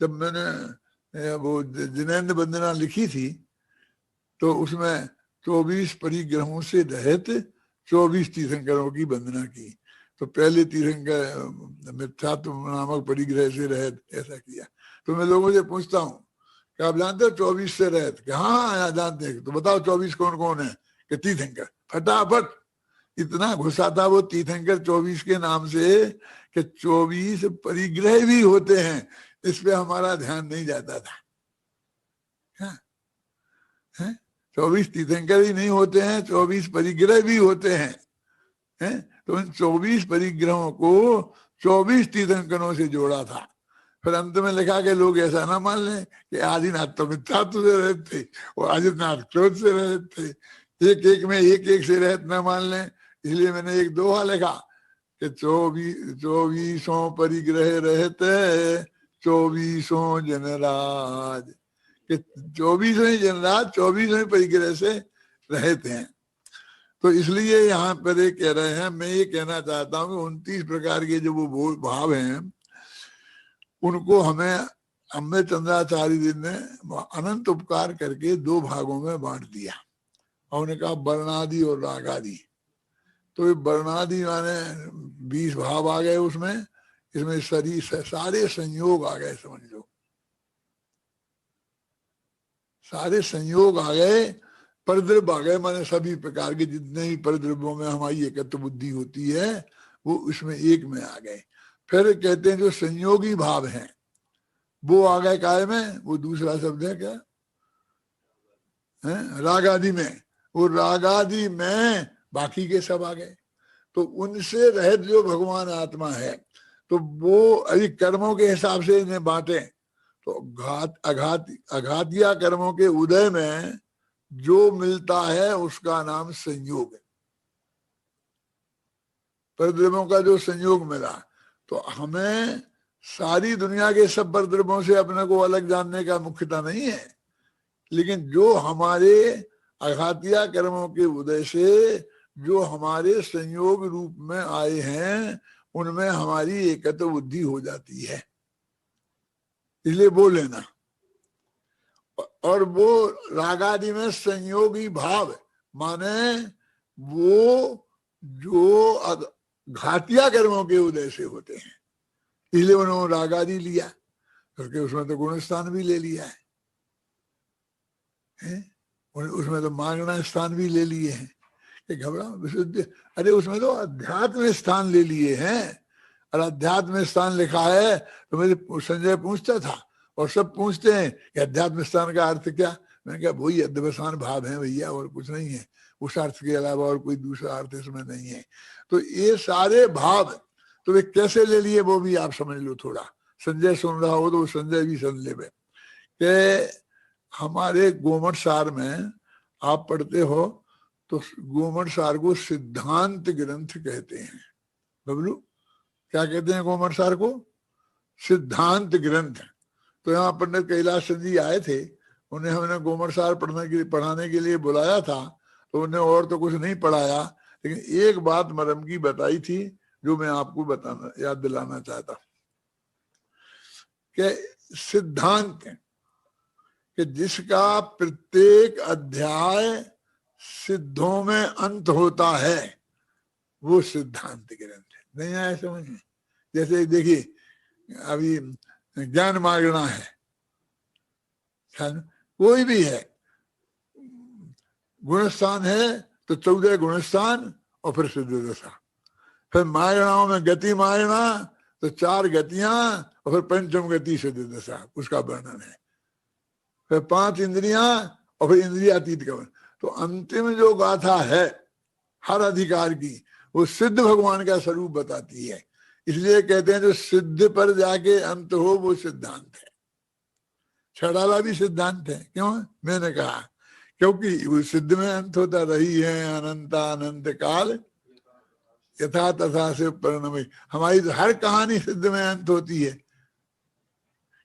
जब मैंने वो जिनेंद्र वंदना लिखी थी तो उसमें 24 परिग्रहों से रहित 24 तीर्थंकरों की वंदना की। तो पहले तीर्थंकर मिथ्यात्व नामक परिग्रह से रहित ऐसा किया। तो मैं लोगों से पूछता हूँ कि आप जानते हो 24 से रहित? कि हाँ जानते हैं। तो बताओ 24 कौन कौन है? कि तीर्थंकर। फटाफट इतना घुसा था वो तीर्थंकर 24 के नाम से कि 24 परिग्रह भी होते हैं, इस पे हमारा ध्यान नहीं जाता था। 24 तीर्थंकर ही नहीं होते हैं, 24 परिग्रह भी होते हैं। तो उन 24 परिग्रहों को 24 तीर्थंकरों से जोड़ा था। फिर अंत में लिखा कि लोग ऐसा ना मान लें कि आदिनाथ तो मिथ्यात्व से रहते थे और आदित्यनाथ क्रोध से रहते थे, एक एक में एक एक से रहते ना मान लें। इसलिए मैंने एक दोहा लिखा कि 24 परिग्रह रहते 24 जनराज, कि 24 जनराज 24 परिग्रह से रहते हैं। तो इसलिए यहाँ पर ये कह रहे हैं, मैं ये कहना चाहता हूँ कि 29 प्रकार के जो वो भाव हैं उनको हमें अम्बे चंद्राचार्य जी ने अनंत उपकार करके 2 भागों में बांट दिया। और उन्होंने कहा वर्णादि और रागादि। तो ये वर्णादि माने 20 भाव आ गए उसमें, इसमें सारे संयोग आ गए, समझ लो सारे संयोग आ गए, परद्रव्य आ गए, माने सभी प्रकार के जितने भी परद्रव्यों में हमारी एकत्व बुद्धि होती है वो उसमें एक में आ गए। फिर कहते हैं जो संयोगी भाव हैं वो आ गए काय में, वो दूसरा शब्द है क्या है? रागादि में। वो रागादि में बाकी के सब आ गए। तो उनसे रहित जो भगवान आत्मा है तो वो अभी कर्मों के हिसाब से इन्हें बांटे। तो अघातिया कर्मों के उदय में जो मिलता है उसका नाम संयोग है। परद्रव्यों का जो संयोग मिला, तो हमें सारी दुनिया के सब परद्रव्यों से अपने को अलग जानने का मुख्यता नहीं है, लेकिन जो हमारे अघातिया कर्मों के उदय से जो हमारे संयोग रूप में आए हैं उनमें हमारी एकत्व बुद्धि हो जाती है, इसलिए वो लेना। और वो रागादि में संयोगी भाव माने वो जो घातिया कर्मों के उदय से होते हैं, इसलिए उन्होंने रागादि लिया, क्योंकि उसमें तो गुण स्थान भी ले लिया है? उसमें तो मांगना स्थान भी ले लिए हैं कि घबरा विशुद्ध, अरे उसमें तो अध्यात्म स्थान ले लिए हैं। और अध्यात्म स्थान लिखा है तो मेरे संजय पूछता था और सब पूछते हैं कि अध्यात्म स्थान का अर्थ क्या? मैंने कहा वही अध्यवसान भाव है भैया, और कुछ नहीं है, उस अर्थ के अलावा और कोई दूसरा अर्थ इसमें नहीं है। तो ये सारे भाव तो वे कैसे ले लिए वो भी आप समझ लो थोड़ा। संजय सुन रहा हो तो संजय भी सुन ले कि हमारे गोमठ सार में आप पढ़ते हो तो गोमठ सार को सिद्धांत ग्रंथ कहते हैं। बबलू क्या कहते हैं गोमठ सार को? सिद्धांत ग्रंथ। तो यहाँ पंडित कैलाश चंद जी आए थे, उन्हें हमने गोमठ सार पढ़ाने के लिए बुलाया था, तो उन्हें और तो कुछ नहीं पढ़ाया, लेकिन एक बात मरम की बताई थी जो मैं आपको बताना याद दिलाना चाहता कि सिद्धांत कि जिसका प्रत्येक अध्याय सिद्धों में अंत होता है वो सिद्धांत ग्रंथ है। नहीं आया समझ में? जैसे देखिए अभी ज्ञान मागना है, कोई भी है, गुणस्थान है तो 14 गुणस्थान और फिर सिद्ध दशा। फिर मागणाओं में गति मागना तो 4 गतियां और फिर पंचम गति सिद्ध दशा, उसका वर्णन है। फिर 5 इंद्रियां और फिर इंद्रियातीत का वर्णन। तो अंतिम जो गाथा है हर अधिकार की वो सिद्ध भगवान का स्वरूप बताती है। इसलिए कहते हैं जो सिद्ध पर जाके अंत हो वो सिद्धांत है। छड़ाला भी सिद्धांत है। क्यों? मैंने कहा क्योंकि वो सिद्ध में अंत होता रही है अनंता अनंत काल यथा तथा से परिणमे। हमारी तो हर कहानी सिद्ध में अंत होती है।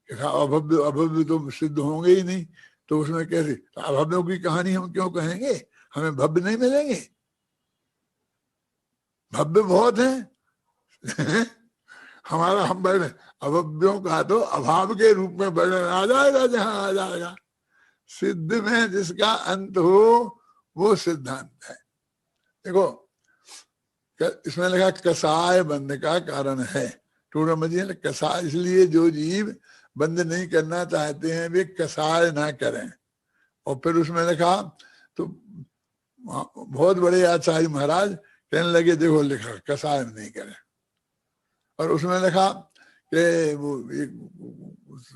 अभव्य अभव्य तो सिद्ध होंगे ही नहीं, तो उसमें कैसे अभव्यों की कहानी हम क्यों कहेंगे? हमें भव्य नहीं मिलेंगे? भव्य बहुत है। हमारा हम वर्णन अभव्यों का तो अभाव के रूप में वर्णन आ जाएगा, जहां आ जाएगा। सिद्ध में जिसका अंत हो वो सिद्धांत है। देखो इसमें लिखा कसाय बंध का कारण है। टूटा मजिए कसाय, इसलिए जो जीव बंद नहीं करना चाहते हैं वे कसाय ना करें। और फिर उसमें लिखा तो बहुत बड़े आचार्य महाराज कहने लगे देखो लिखा कसाय नहीं करें। और उसमें लिखा कि वो एक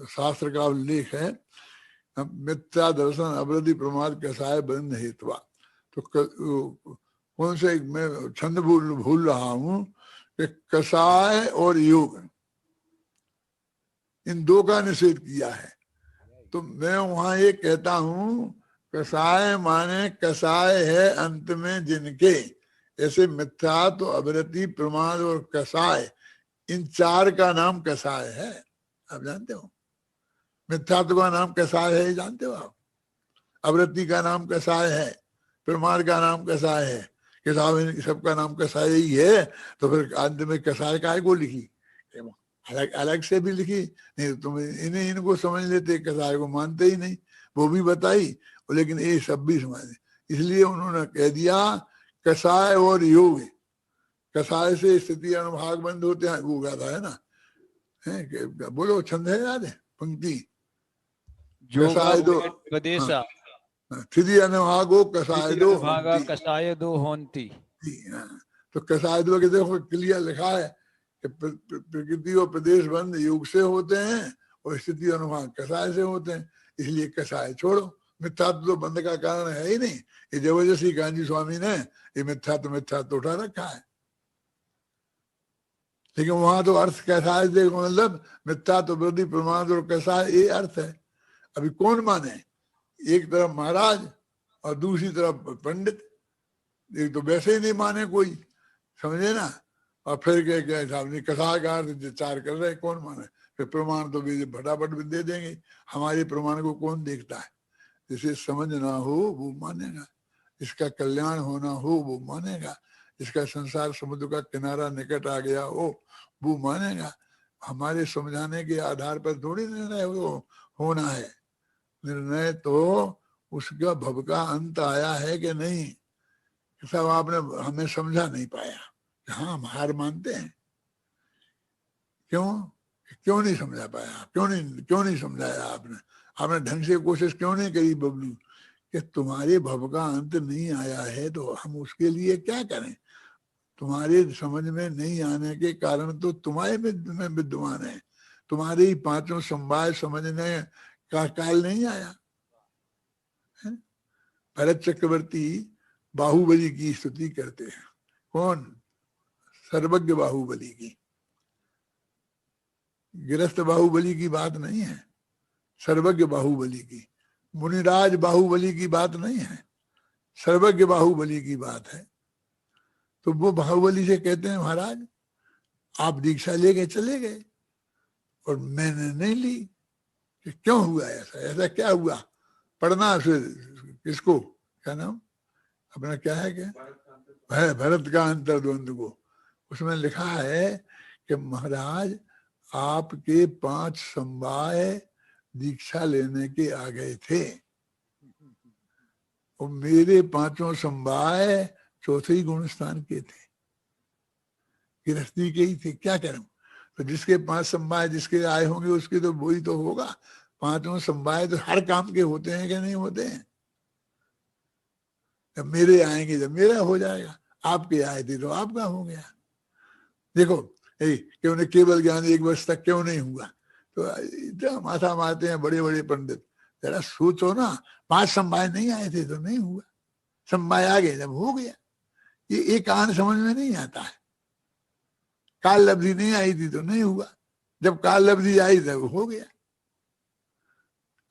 शास्त्र का उल्लेख है, मिथ्या दर्शन अवृद्धि प्रमाद कसाय बंध हेतुआ। तो कौन से मैं छंद भूल रहा हूं कि कसाय और योग इन दो का निषेध किया है। तो मैं वहां ये कहता हूं कसाय माने कसाय है अंत में जिनके, ऐसे मिथ्या तो अवृत्ति प्रमाद और कसाय, इन चार का नाम कसाय है। आप जानते हो मिथ्यात्व का नाम कसाय है, जानते हो आप। अवृत्ति का नाम कसाय है, प्रमाद का नाम कसाय है, किताब इन सबका नाम कसाय ही है। तो फिर अंत में कसाय काय को लिखी? अलग अलग से भी लिखी नहीं तो तुम इन्हें इनको समझ लेते, कसाय को मानते ही नहीं। वो भी बताई लेकिन ये सब भी समझे, इसलिए उन्होंने कह दिया कसाय और योग। कसाय से स्थिति अनुभाग बंद होते हैं, वो गाता है ना, है बोलो छंद है याद है पंक्ति? कसाय दो स्थिति अनुभागो कसाय दो कसाय दो होंती। तो कसाय दो के देखो क्लियर लिखा है कि प्रकृति और प्रदेश बंद योग से होते हैं और स्थिति अनुभाग कसाय से होते हैं। इसलिए कसाय छोड़ो, मिथ्यात्व तो बंद का कारण है ही नहीं। ये जबरदस्ती गांधी स्वामी ने ये मिथ्यात्व उठा रखा है। लेकिन वहां तो अर्थ कसाय देखो, मतलब मिथ्यात्व वृद्धि प्रमाद और कसाय ये अर्थ है। अभी कौन माने? एक तरफ महाराज और दूसरी तरफ पंडित। एक तो वैसे ही नहीं माने कोई, समझे ना। और फिर क्या साहब ने कसाय का अर्थ विचार कर रहे, कौन माने? फिर प्रमाण तो फटाफट भी दे देंगे। हमारे प्रमाण को कौन देखता है? जिसे समझ ना हो वो मानेगा, इसका कल्याण होना हो वो मानेगा, इसका संसार समुद्र का किनारा निकट आ गया हो वो मानेगा। हमारे समझाने के आधार पर थोड़ी निर्णय होना है। निर्णय तो उसका भव का अंत आया है कि नहीं, सब आपने हमें समझा नहीं पाया। हाँ हम हार मानते हैं। क्यों नहीं समझा पाया? क्यों नहीं समझाया आपने ढंग से कोशिश क्यों नहीं करी बबलू? कि तुम्हारे भव का अंत नहीं आया है तो हम उसके लिए क्या करें? तुम्हारे समझ में नहीं आने के कारण तो तुम्हारे में विद्यमान है। तुम्हारे ही पांचों संवाद समझने का काल नहीं आया। भरत चक्रवर्ती बाहुबली की स्तुति करते हैं। कौन? सर्वज्ञ बाहुबली की। गिरस्थ बाहुबली की बात नहीं है, सर्वज्ञ बाहुबली की। मुनिराज बाहुबली की बात नहीं है, सर्वज्ञ बाहुबली की बात है। तो वो बाहुबली से कहते हैं महाराज आप दीक्षा लेके चले गए और मैंने नहीं ली। कि क्यों हुआ ऐसा क्या हुआ? पढ़ना फिर किसको, क्या नाम अपना क्या है, क्या भरत का अंतर्द्वंद को। उसमें लिखा है कि महाराज आपके 5 समवाय दीक्षा लेने के आ गए थे और मेरे 5 समवाय चौथे गुण स्थान के थे, गृहस्थी के ही थे। क्या करूं? तो जिसके 5 समवाय जिसके आए होंगे उसके तो वही तो होगा। 5 समवाय तो हर काम के होते हैं कि नहीं होते हैं? जब मेरे आएंगे जब मेरा हो जाएगा, आपके आए थे तो आपका हो गया। देखो क्यों नहीं केवल ज्ञान 1 वर्ष तक क्यों नहीं हुआ? तो इतना माथा मारते हैं बड़े बड़े पंडित। जरा सोचो ना, 5 समवाय नहीं आए थे तो नहीं हुआ, समवाय आ गए जब हो गया। ये एक कारण समझ में नहीं आता है। काल लब्धि नहीं आई थी तो नहीं हुआ, जब काल लब्धि आई तब हो गया।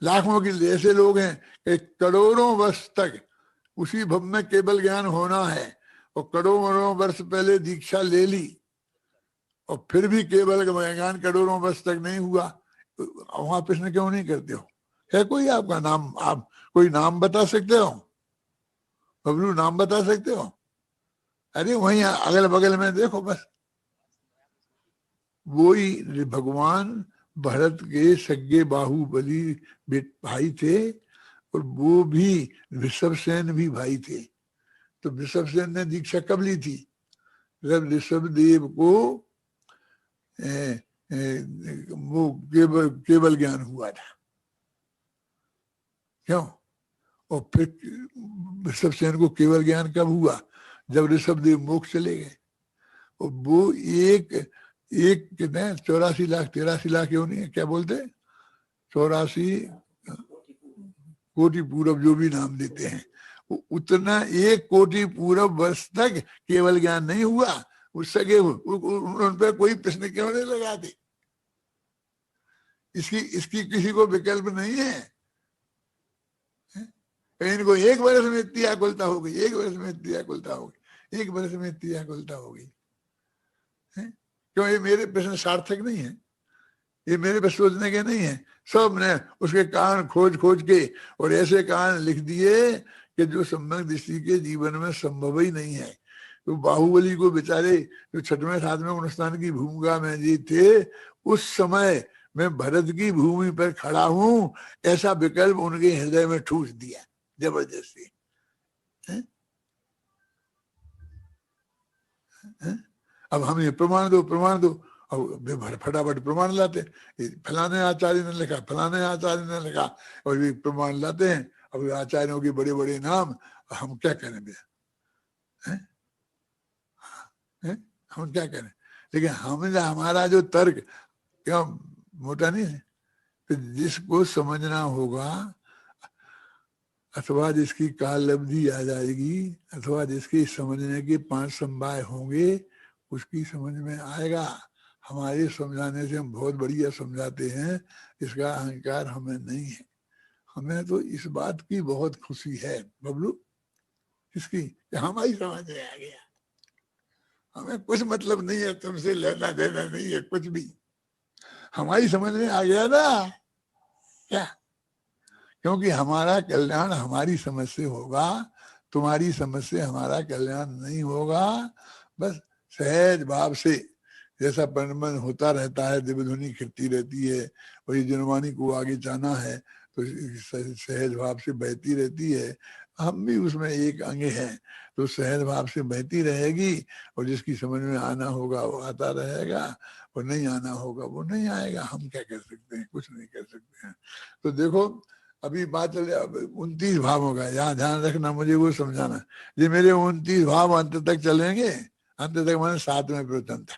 लाखों के ऐसे लोग हैं कि करोड़ों वर्ष तक उसी भव में केवल ज्ञान होना है और करोड़ों वर्ष पहले दीक्षा ले ली और फिर भी केवल ज्ञान करोड़ों वर्ष तक नहीं हुआ, वहां प्रश्न क्यों नहीं करते हो? है कोई आपका नाम, आप कोई नाम बता सकते हो? बबलू नाम बता सकते हो? अरे वहीं अगल बगल में देखो बस। वही भगवान भरत के सगे बाहुबली भाई थे और वो भी ऋषभसेन भी भाई थे। तो ऋषभसेन ने दीक्षा कब ली थी? जब ऋषभ देव को वो केवल ज्ञान हुआ था। क्यों? और फिर ऋषभसेन को केवल ज्ञान कब हुआ? जब ऋषभ देव मोक्ष चले गए। और वो एक कितने 84 लाख 83 लाख क्यों नहीं है, क्या बोलते, 84 कोटि पूरब जो भी नाम देते हैं, उतना 1 कोटि पूरब वर्ष तक केवल ज्ञान नहीं हुआ। उस सके उन पर कोई प्रश्न क्यों नहीं लगाते? इसकी किसी को विकल्प नहीं है। इनको 1 वर्ष में इतनी आकुलता हो गई, 1 वर्ष में इतनी आकुलता हो गई, 1 वर्ष में इतनी आकुलता हो गई। क्यों? ये मेरे प्रश्न सार्थक नहीं है, ये मेरे पे सोचने के नहीं है। सब ने उसके कारण खोज के और ऐसे कारण लिख दिए कि जो सम्यक दृष्टि के जीवन में संभव ही नहीं है। तो बाहुबली को बेचारे जो 6वें 7वें अनुष्ठान की भूमिका में जी थे, उस समय मैं भरत की भूमि पर खड़ा हूं, ऐसा विकल्प उनके हृदय में ठूस दिया जबरदस्ती। अब हम ये प्रमाण दो अब फटाफट प्रमाण लाते, फलाने आचार्य ने लिखा, फलाने आचार्य ने लिखा, और भी प्रमाण लाते हैं। अब आचार्यों के बड़े बड़े नाम, हम क्या करें भैया? हम क्या करें? लेकिन हमारा जो तर्क क्या मोटा नहीं है? तो जिसको समझना होगा अथवा जिसकी काल अवधि आ जाएगी अथवा जिसकी समझने के 5 संभाय होंगे, उसकी समझ में आएगा। हमारे समझाने से हम बहुत बढ़िया समझाते हैं, इसका अहंकार हमें नहीं है। हमें तो इस बात की बहुत खुशी है बबलू, इसकी हमारी समझ में आ गया। हमें कुछ मतलब नहीं है, तुमसे लेना देना नहीं है कुछ भी, हमारी समझ में आ गया ना क्या? क्योंकि हमारा कल्याण हमारी समझ से होगा, तुम्हारी समझ से हमारा कल्याण नहीं होगा। बस सहज भाव से जैसा परिणमन होता रहता है, दिव्य ध्वनि खिरती रहती है, और ये जनवाणी को आगे जाना है तो सहज भाव से बहती रहती है। हम भी उसमें एक अंग हैं, तो सहज भाव से बहती रहेगी, और जिसकी समझ में आना होगा वो आता रहेगा, और नहीं आना होगा वो नहीं आएगा। हम क्या कर सकते हैं? कुछ नहीं कर सकते हैं। तो देखो अभी बात चले 29 भावों का, यहाँ ध्यान रखना, मुझे वो समझाना। ये मेरे 29 भाव अंत तक चलेंगे, अंत तक मैंने 7वें प्रवचन था,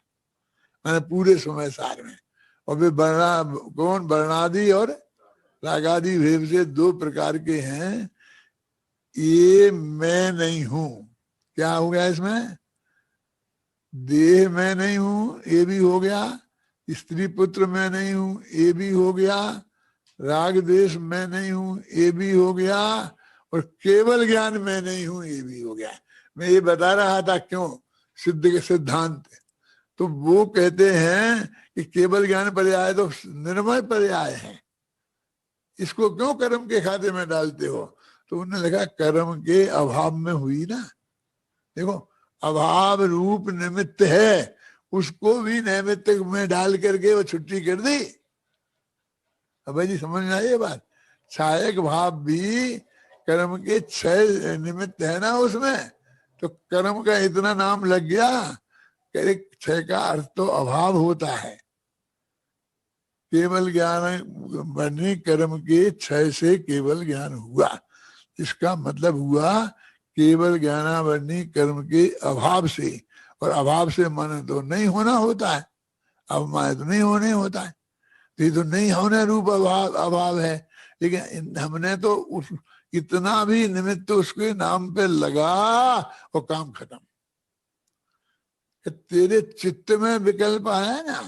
मैंने पूरे समय सार में। और वे वर्णादि और रागादि भेद से 2 प्रकार के हैं। ये मैं नहीं हूं, क्या हो गया इसमें? देह मैं नहीं हूं, ये भी हो गया। स्त्री पुत्र मैं नहीं हूं, ये भी हो गया। राग द्वेष मैं नहीं हूं, ये भी हो गया। और केवल ज्ञान मैं नहीं हूं, ये भी हो गया। मैं ये बता रहा था क्यों, सिद्ध के सिद्धांत। तो वो कहते हैं कि केवल ज्ञान पर्याय तो निर्मय पर्याय है, इसको क्यों कर्म के खाते में डालते हो? तो उन्होंने लिखा कर्म के अभाव में हुई ना। देखो अभाव रूप निमित्त है, उसको भी नैमित्त में डाल करके वो छुट्टी कर दी। अब भाई जी समझ में आई ये बात? सहायक भाव भी कर्म के 6 निमित्त है ना उसमें, तो कर्म का इतना नाम लग गया। 6 का अर्थ तो अभाव होता है। केवल ज्ञान बनने कर्म के 6 से केवल ज्ञान हुआ, इसका मतलब हुआ केवल ज्ञानावरणी कर्म के अभाव से। और अभाव से मन तो नहीं होना होता है, अब माने तो नहीं होने होता है, तो ये तो नहीं होने रूप अभाव है। लेकिन हमने तो उस इतना भी निमित्त उसके नाम पे लगा और काम खत्म। तेरे चित्त में विकल्प आया ना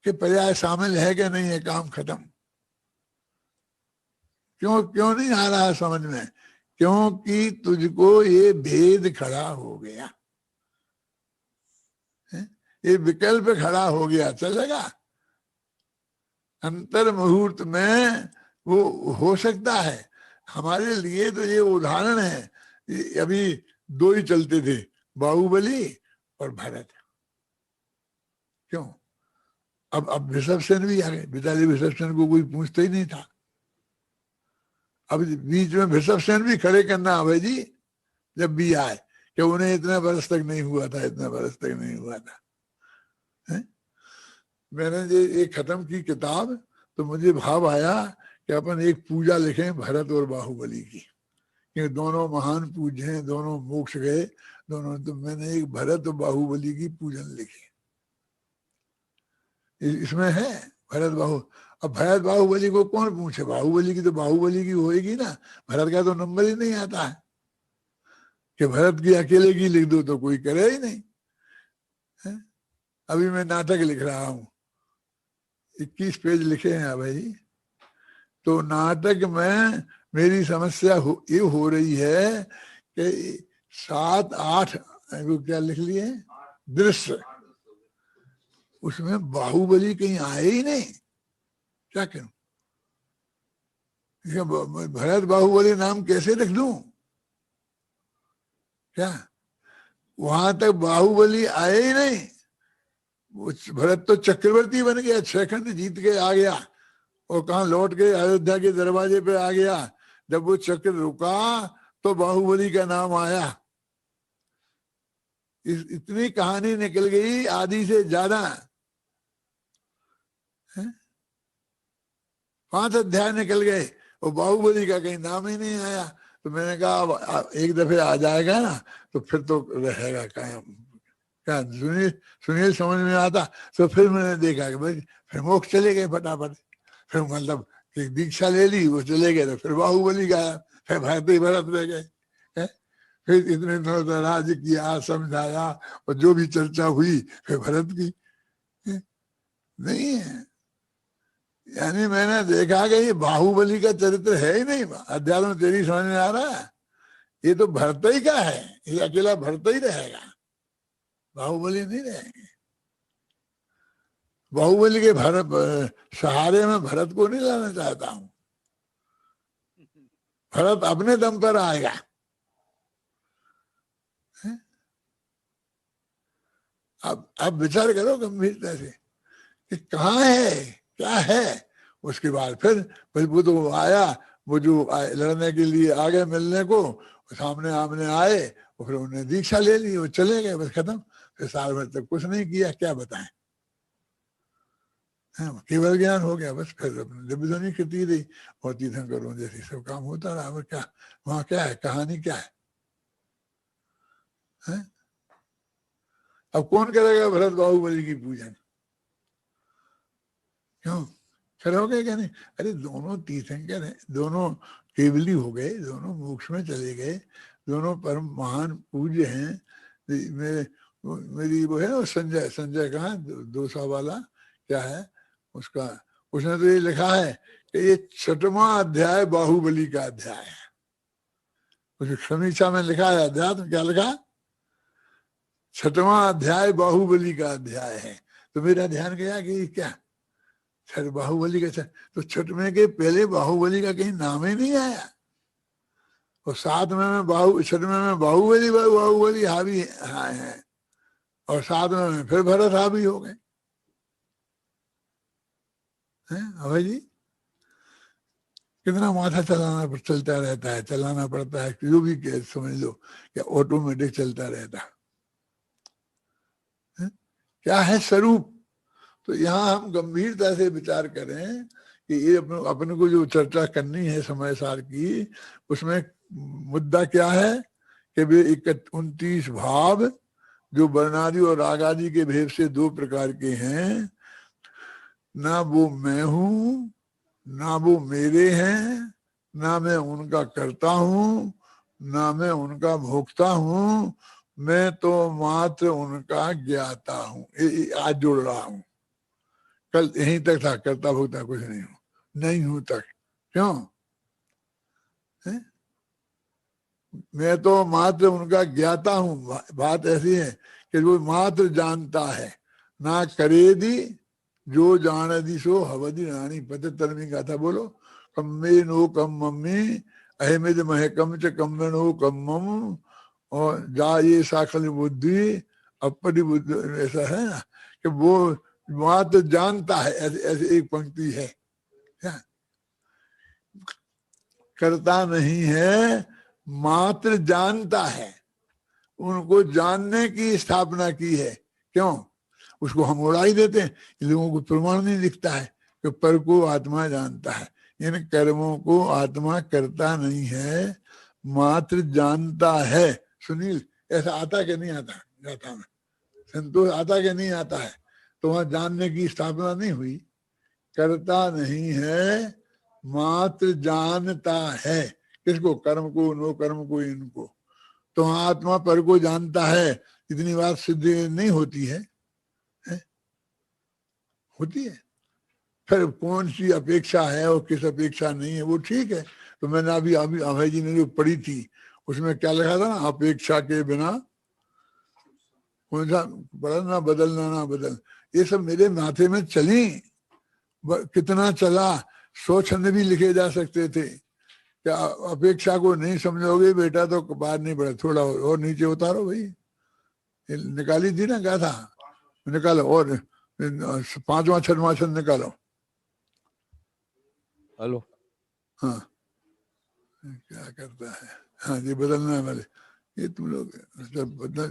कि पर्याय शामिल है कि नहीं है, काम खत्म। क्यों नहीं आ रहा है समझ में? क्योंकि तुझको ये भेद खड़ा हो गया, ये विकल्प खड़ा हो गया, चलेगा। अंतर मुहूर्त में वो हो सकता है। हमारे लिए तो ये उदाहरण है, अभी दो ही चलते थे, बाहुबली और भरत। क्यों? अब ऋषभ सेन भी आ गए। बेचारे ऋषभ सेन को कोई पूछता ही नहीं था। अब बीच में ऋषभ सेन भी खड़े करना अभय जी, जब भी आए कि उन्हें इतना बरस तक नहीं हुआ था, इतना बरस तक नहीं हुआ था। मैंने ये खत्म की किताब तो मुझे भाव आया कि अपन एक पूजा लिखें भरत और बाहुबली की, कि दोनों महान पूज्य हैं, दोनों मोक्ष गए दोनों। तो मैंने एक भरत और बाहुबली की पूजन लिखी, इसमें है भरत बाहु। अब भरत बाहुबली को कौन पूछे? बाहुबली की तो बाहुबली की होएगी ना, भरत का तो नंबर ही नहीं आता है कि भरत की अकेले की लिख दो तो कोई करे ही नहीं है? अभी मैं नाटक लिख रहा हूं, 21 पेज लिखे हैं भाई। तो नाटक में मेरी समस्या ये हो रही है कि 7-8 क्या लिख लिए दृश्य, उसमें बाहुबली कहीं आए ही नहीं। क्या करूं? भरत बाहुबली नाम कैसे रख दूं? क्या वहां तक बाहुबली आए ही नहीं। भरत तो चक्रवर्ती बन गया, 6 खंड जीत के आ गया, और कहा लौट के अयोध्या के दरवाजे पे आ गया। जब वो चक्र रुका तो बाहुबली का नाम आया। इतनी कहानी निकल गई आधी से ज्यादा, 5 अध्याय निकल गए और बाहुबली का कहीं नाम ही नहीं आया। तो मैंने कहा अब एक दफे आ जाएगा ना तो फिर तो रहेगा कायम। क्या सुनील समझ में आता? तो फिर मैंने देखा कि भाई फिर मोक्ष चले गए फटाफट, फिर मतलब दीक्षा ले ली, वो चले गए, तो फिर बाहुबली गाया, फिर भरत ही भरत रह गए। फिर इतने दिनों तक राज किया, समझाया, और जो भी चर्चा हुई फिर भरत की नहीं है। यानी मैंने देखा कि ये बाहुबली का चरित्र है ही नहीं। अध्यात्म तेरी समझ में आ रहा है? ये तो भरत ही का है, ये अकेला भरत ही रहेगा, बाहुबली नहीं रहेंगे। बाहुबली के सहारे में भरत को नहीं लाना चाहता हूं। भरत अपने दम पर आएगा। अब विचार करो गंभीरता से कि कहाँ है, क्या है। उसके बाद फिर वो तो आया, वो जो लड़ने के लिए आ गए मिलने को, सामने आमने आए, और फिर उन्होंने दीक्षा ले ली, वो चले गए, बस खत्म। फिर साल भर तक कुछ नहीं किया, क्या बताएं। केवल ज्ञान हो गया बस। फिर दिव्यध्वनि कृति रही और तीर्थंकरों जैसे सब काम होता रहा। और क्या वहां क्या है, कहानी क्या है? अब कौन करेगा भरत बाहुबली की पूजन? क्यों करोगे क्या नहीं? अरे दोनों तीर्थंकर हैं, दोनों केवली हो गए, दोनों मोक्ष में चले गए, दोनों परम महान पूज्य हैं। मेरी वो है ना संजय कहा 200 वाला क्या है उसका, उसने तो ये लिखा है कि ये 6वां अध्याय बाहुबली का अध्याय है। उस समीक्षा में लिखा है अध्यात्म, क्या लिखा? 6वां अध्याय बाहुबली का अध्याय है। तो मेरा ध्यान गया कि क्या सर बाहुबली का, तो 6वें के पहले बाहुबली का कहीं नाम ही नहीं आया। और 7वें में 6वें में बाहुबली हावी है, और 7वें में फिर भरत हावी हो गए। अभय जी कितना माथा चलता रहता है, चलाना पड़ता है, जो भी समझ लो क्या ऑटोमेटिक चलता रहता है। क्या है स्वरूप? तो यहाँ हम गंभीरता से विचार करें कि ये अपने को जो चर्चा करनी है समय सार की, उसमें मुद्दा क्या है कि वे 29 भाव जो वर्णादि और रागादि के भेद से 2 प्रकार के हैं, ना वो मैं हूं, ना वो मेरे हैं, ना मैं उनका करता हूं, ना मैं उनका भोगता हूं, मैं तो मात्र उनका ज्ञाता हूं। आज जोड़ रहा हूं, कल यहीं तक था, करता भोगता कुछ नहीं हूं, नहीं हूं तक। क्यों है? मैं तो मात्र उनका ज्ञाता हूँ। बात ऐसी है कि वो मात्र जानता है। ना करे दी जो जान दी सो हवदी रानी पते तरमी का था। बोलो कम्मे नो कम मम्मी अहमद मह कम च कम्मे नो कम मम और जा ये साखल बुद्धि अपनी बुद्धि। ऐसा है ना कि वो मात्र जानता है। ऐसे एक पंक्ति है, करता नहीं है मात्र जानता है। उनको जानने की स्थापना की है। क्यों? उसको हम उड़ा ही देते हैं। इन लोगों को प्रमाण नहीं दिखता है कि पर को आत्मा जानता है। इन कर्मों को आत्मा करता नहीं है, मात्र जानता है। सुनील, ऐसा आता कि नहीं आता? जाता में संतोष आता कि नहीं आता है? तो वहां जानने की स्थापना नहीं हुई। करता नहीं है, मात्र जानता है। किसको? कर्म को, नो कर्म को, इनको। तो आत्मा पर को जानता है। इतनी बात सिद्ध नहीं होती है, होती है। फिर कौन सी अपेक्षा है और किस अपेक्षा नहीं है, वो ठीक है। तो मैंने अभी अभय जी ने जो पढ़ी थी उसमें क्या लिखा था ना, अपेक्षा के बिना कौन सा बढ़ना बदलना ना बदल। ये सब मेरे माथे में चली, कितना चला। 100 छंद भी लिखे जा सकते थे। क्या अपेक्षा को नहीं समझोगे बेटा तो बाहर नहीं बढ़े। थोड़ा और नीचे उतारो भाई। निकाली थी ना, क्या था? निकालो और 5वां 6वां छंद निकालो। हेलो, हाँ क्या करता है? हाँ ये बदलना वाले ये तुम लोग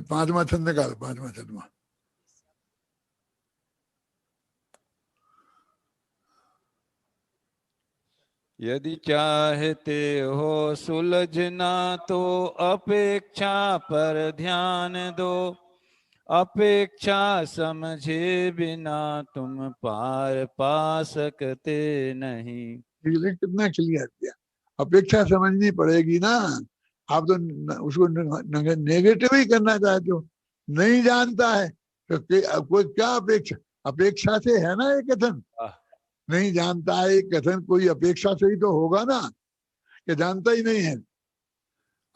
5वां छंद निकालो। 5वां 6वां। यदि चाहते हो सुलझना तो अपेक्षा पर ध्यान दो। अपेक्षा समझे बिना तुम पार पा सकते नहीं। कितना क्लियर किया। अपेक्षा समझनी पड़ेगी ना। आप तो उसको नेगेटिव ही करना चाहते हो। नहीं जानता है तो कोई क्या अपेक्षा? अपेक्षा से है ना ये कथन। नहीं जानता है कथन कोई अपेक्षा से ही तो होगा ना, कि जानता ही नहीं है।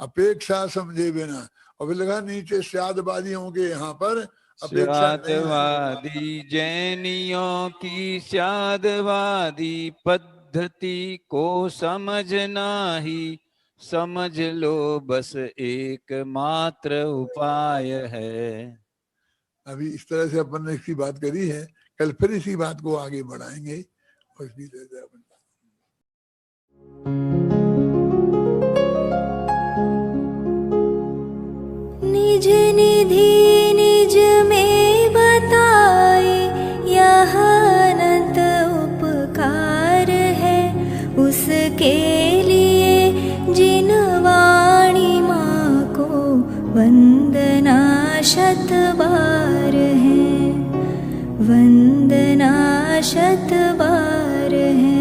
अपेक्षा समझे बिना। और फिर लगा नीचे स्यादवादियों के यहाँ पर स्यादवादी जैनियों की स्यादवादी पद्धति को समझना ही समझ लो बस एकमात्र उपाय है। अभी इस तरह से अपन ने इसकी बात करी है। कल फिर इसी बात को आगे बढ़ाएंगे। निज निधि निज में बताए यह अनंत उपकार है। उसके लिए जिन वाणी माँ को वंदना शत बार है। वंदना शत बार है।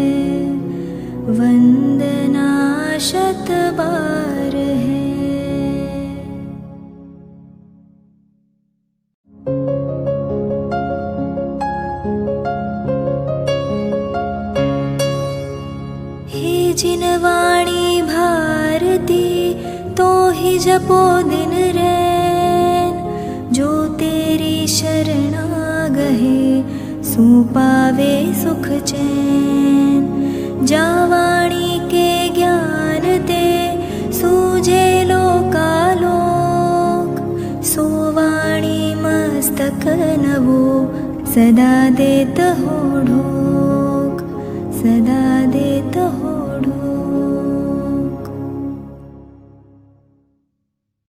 वंदना शत बार है। हे जिन वाणी भारती तो ही जपो दिन रैन। जो तेरी शरणा गहे सो पावे सुख चैन। जा वाणी के ज्ञान ते सूझे लोकालोक। सो वाणी मस्तक नवो सदा देत हो ढोक। सदा देत हो ढोक।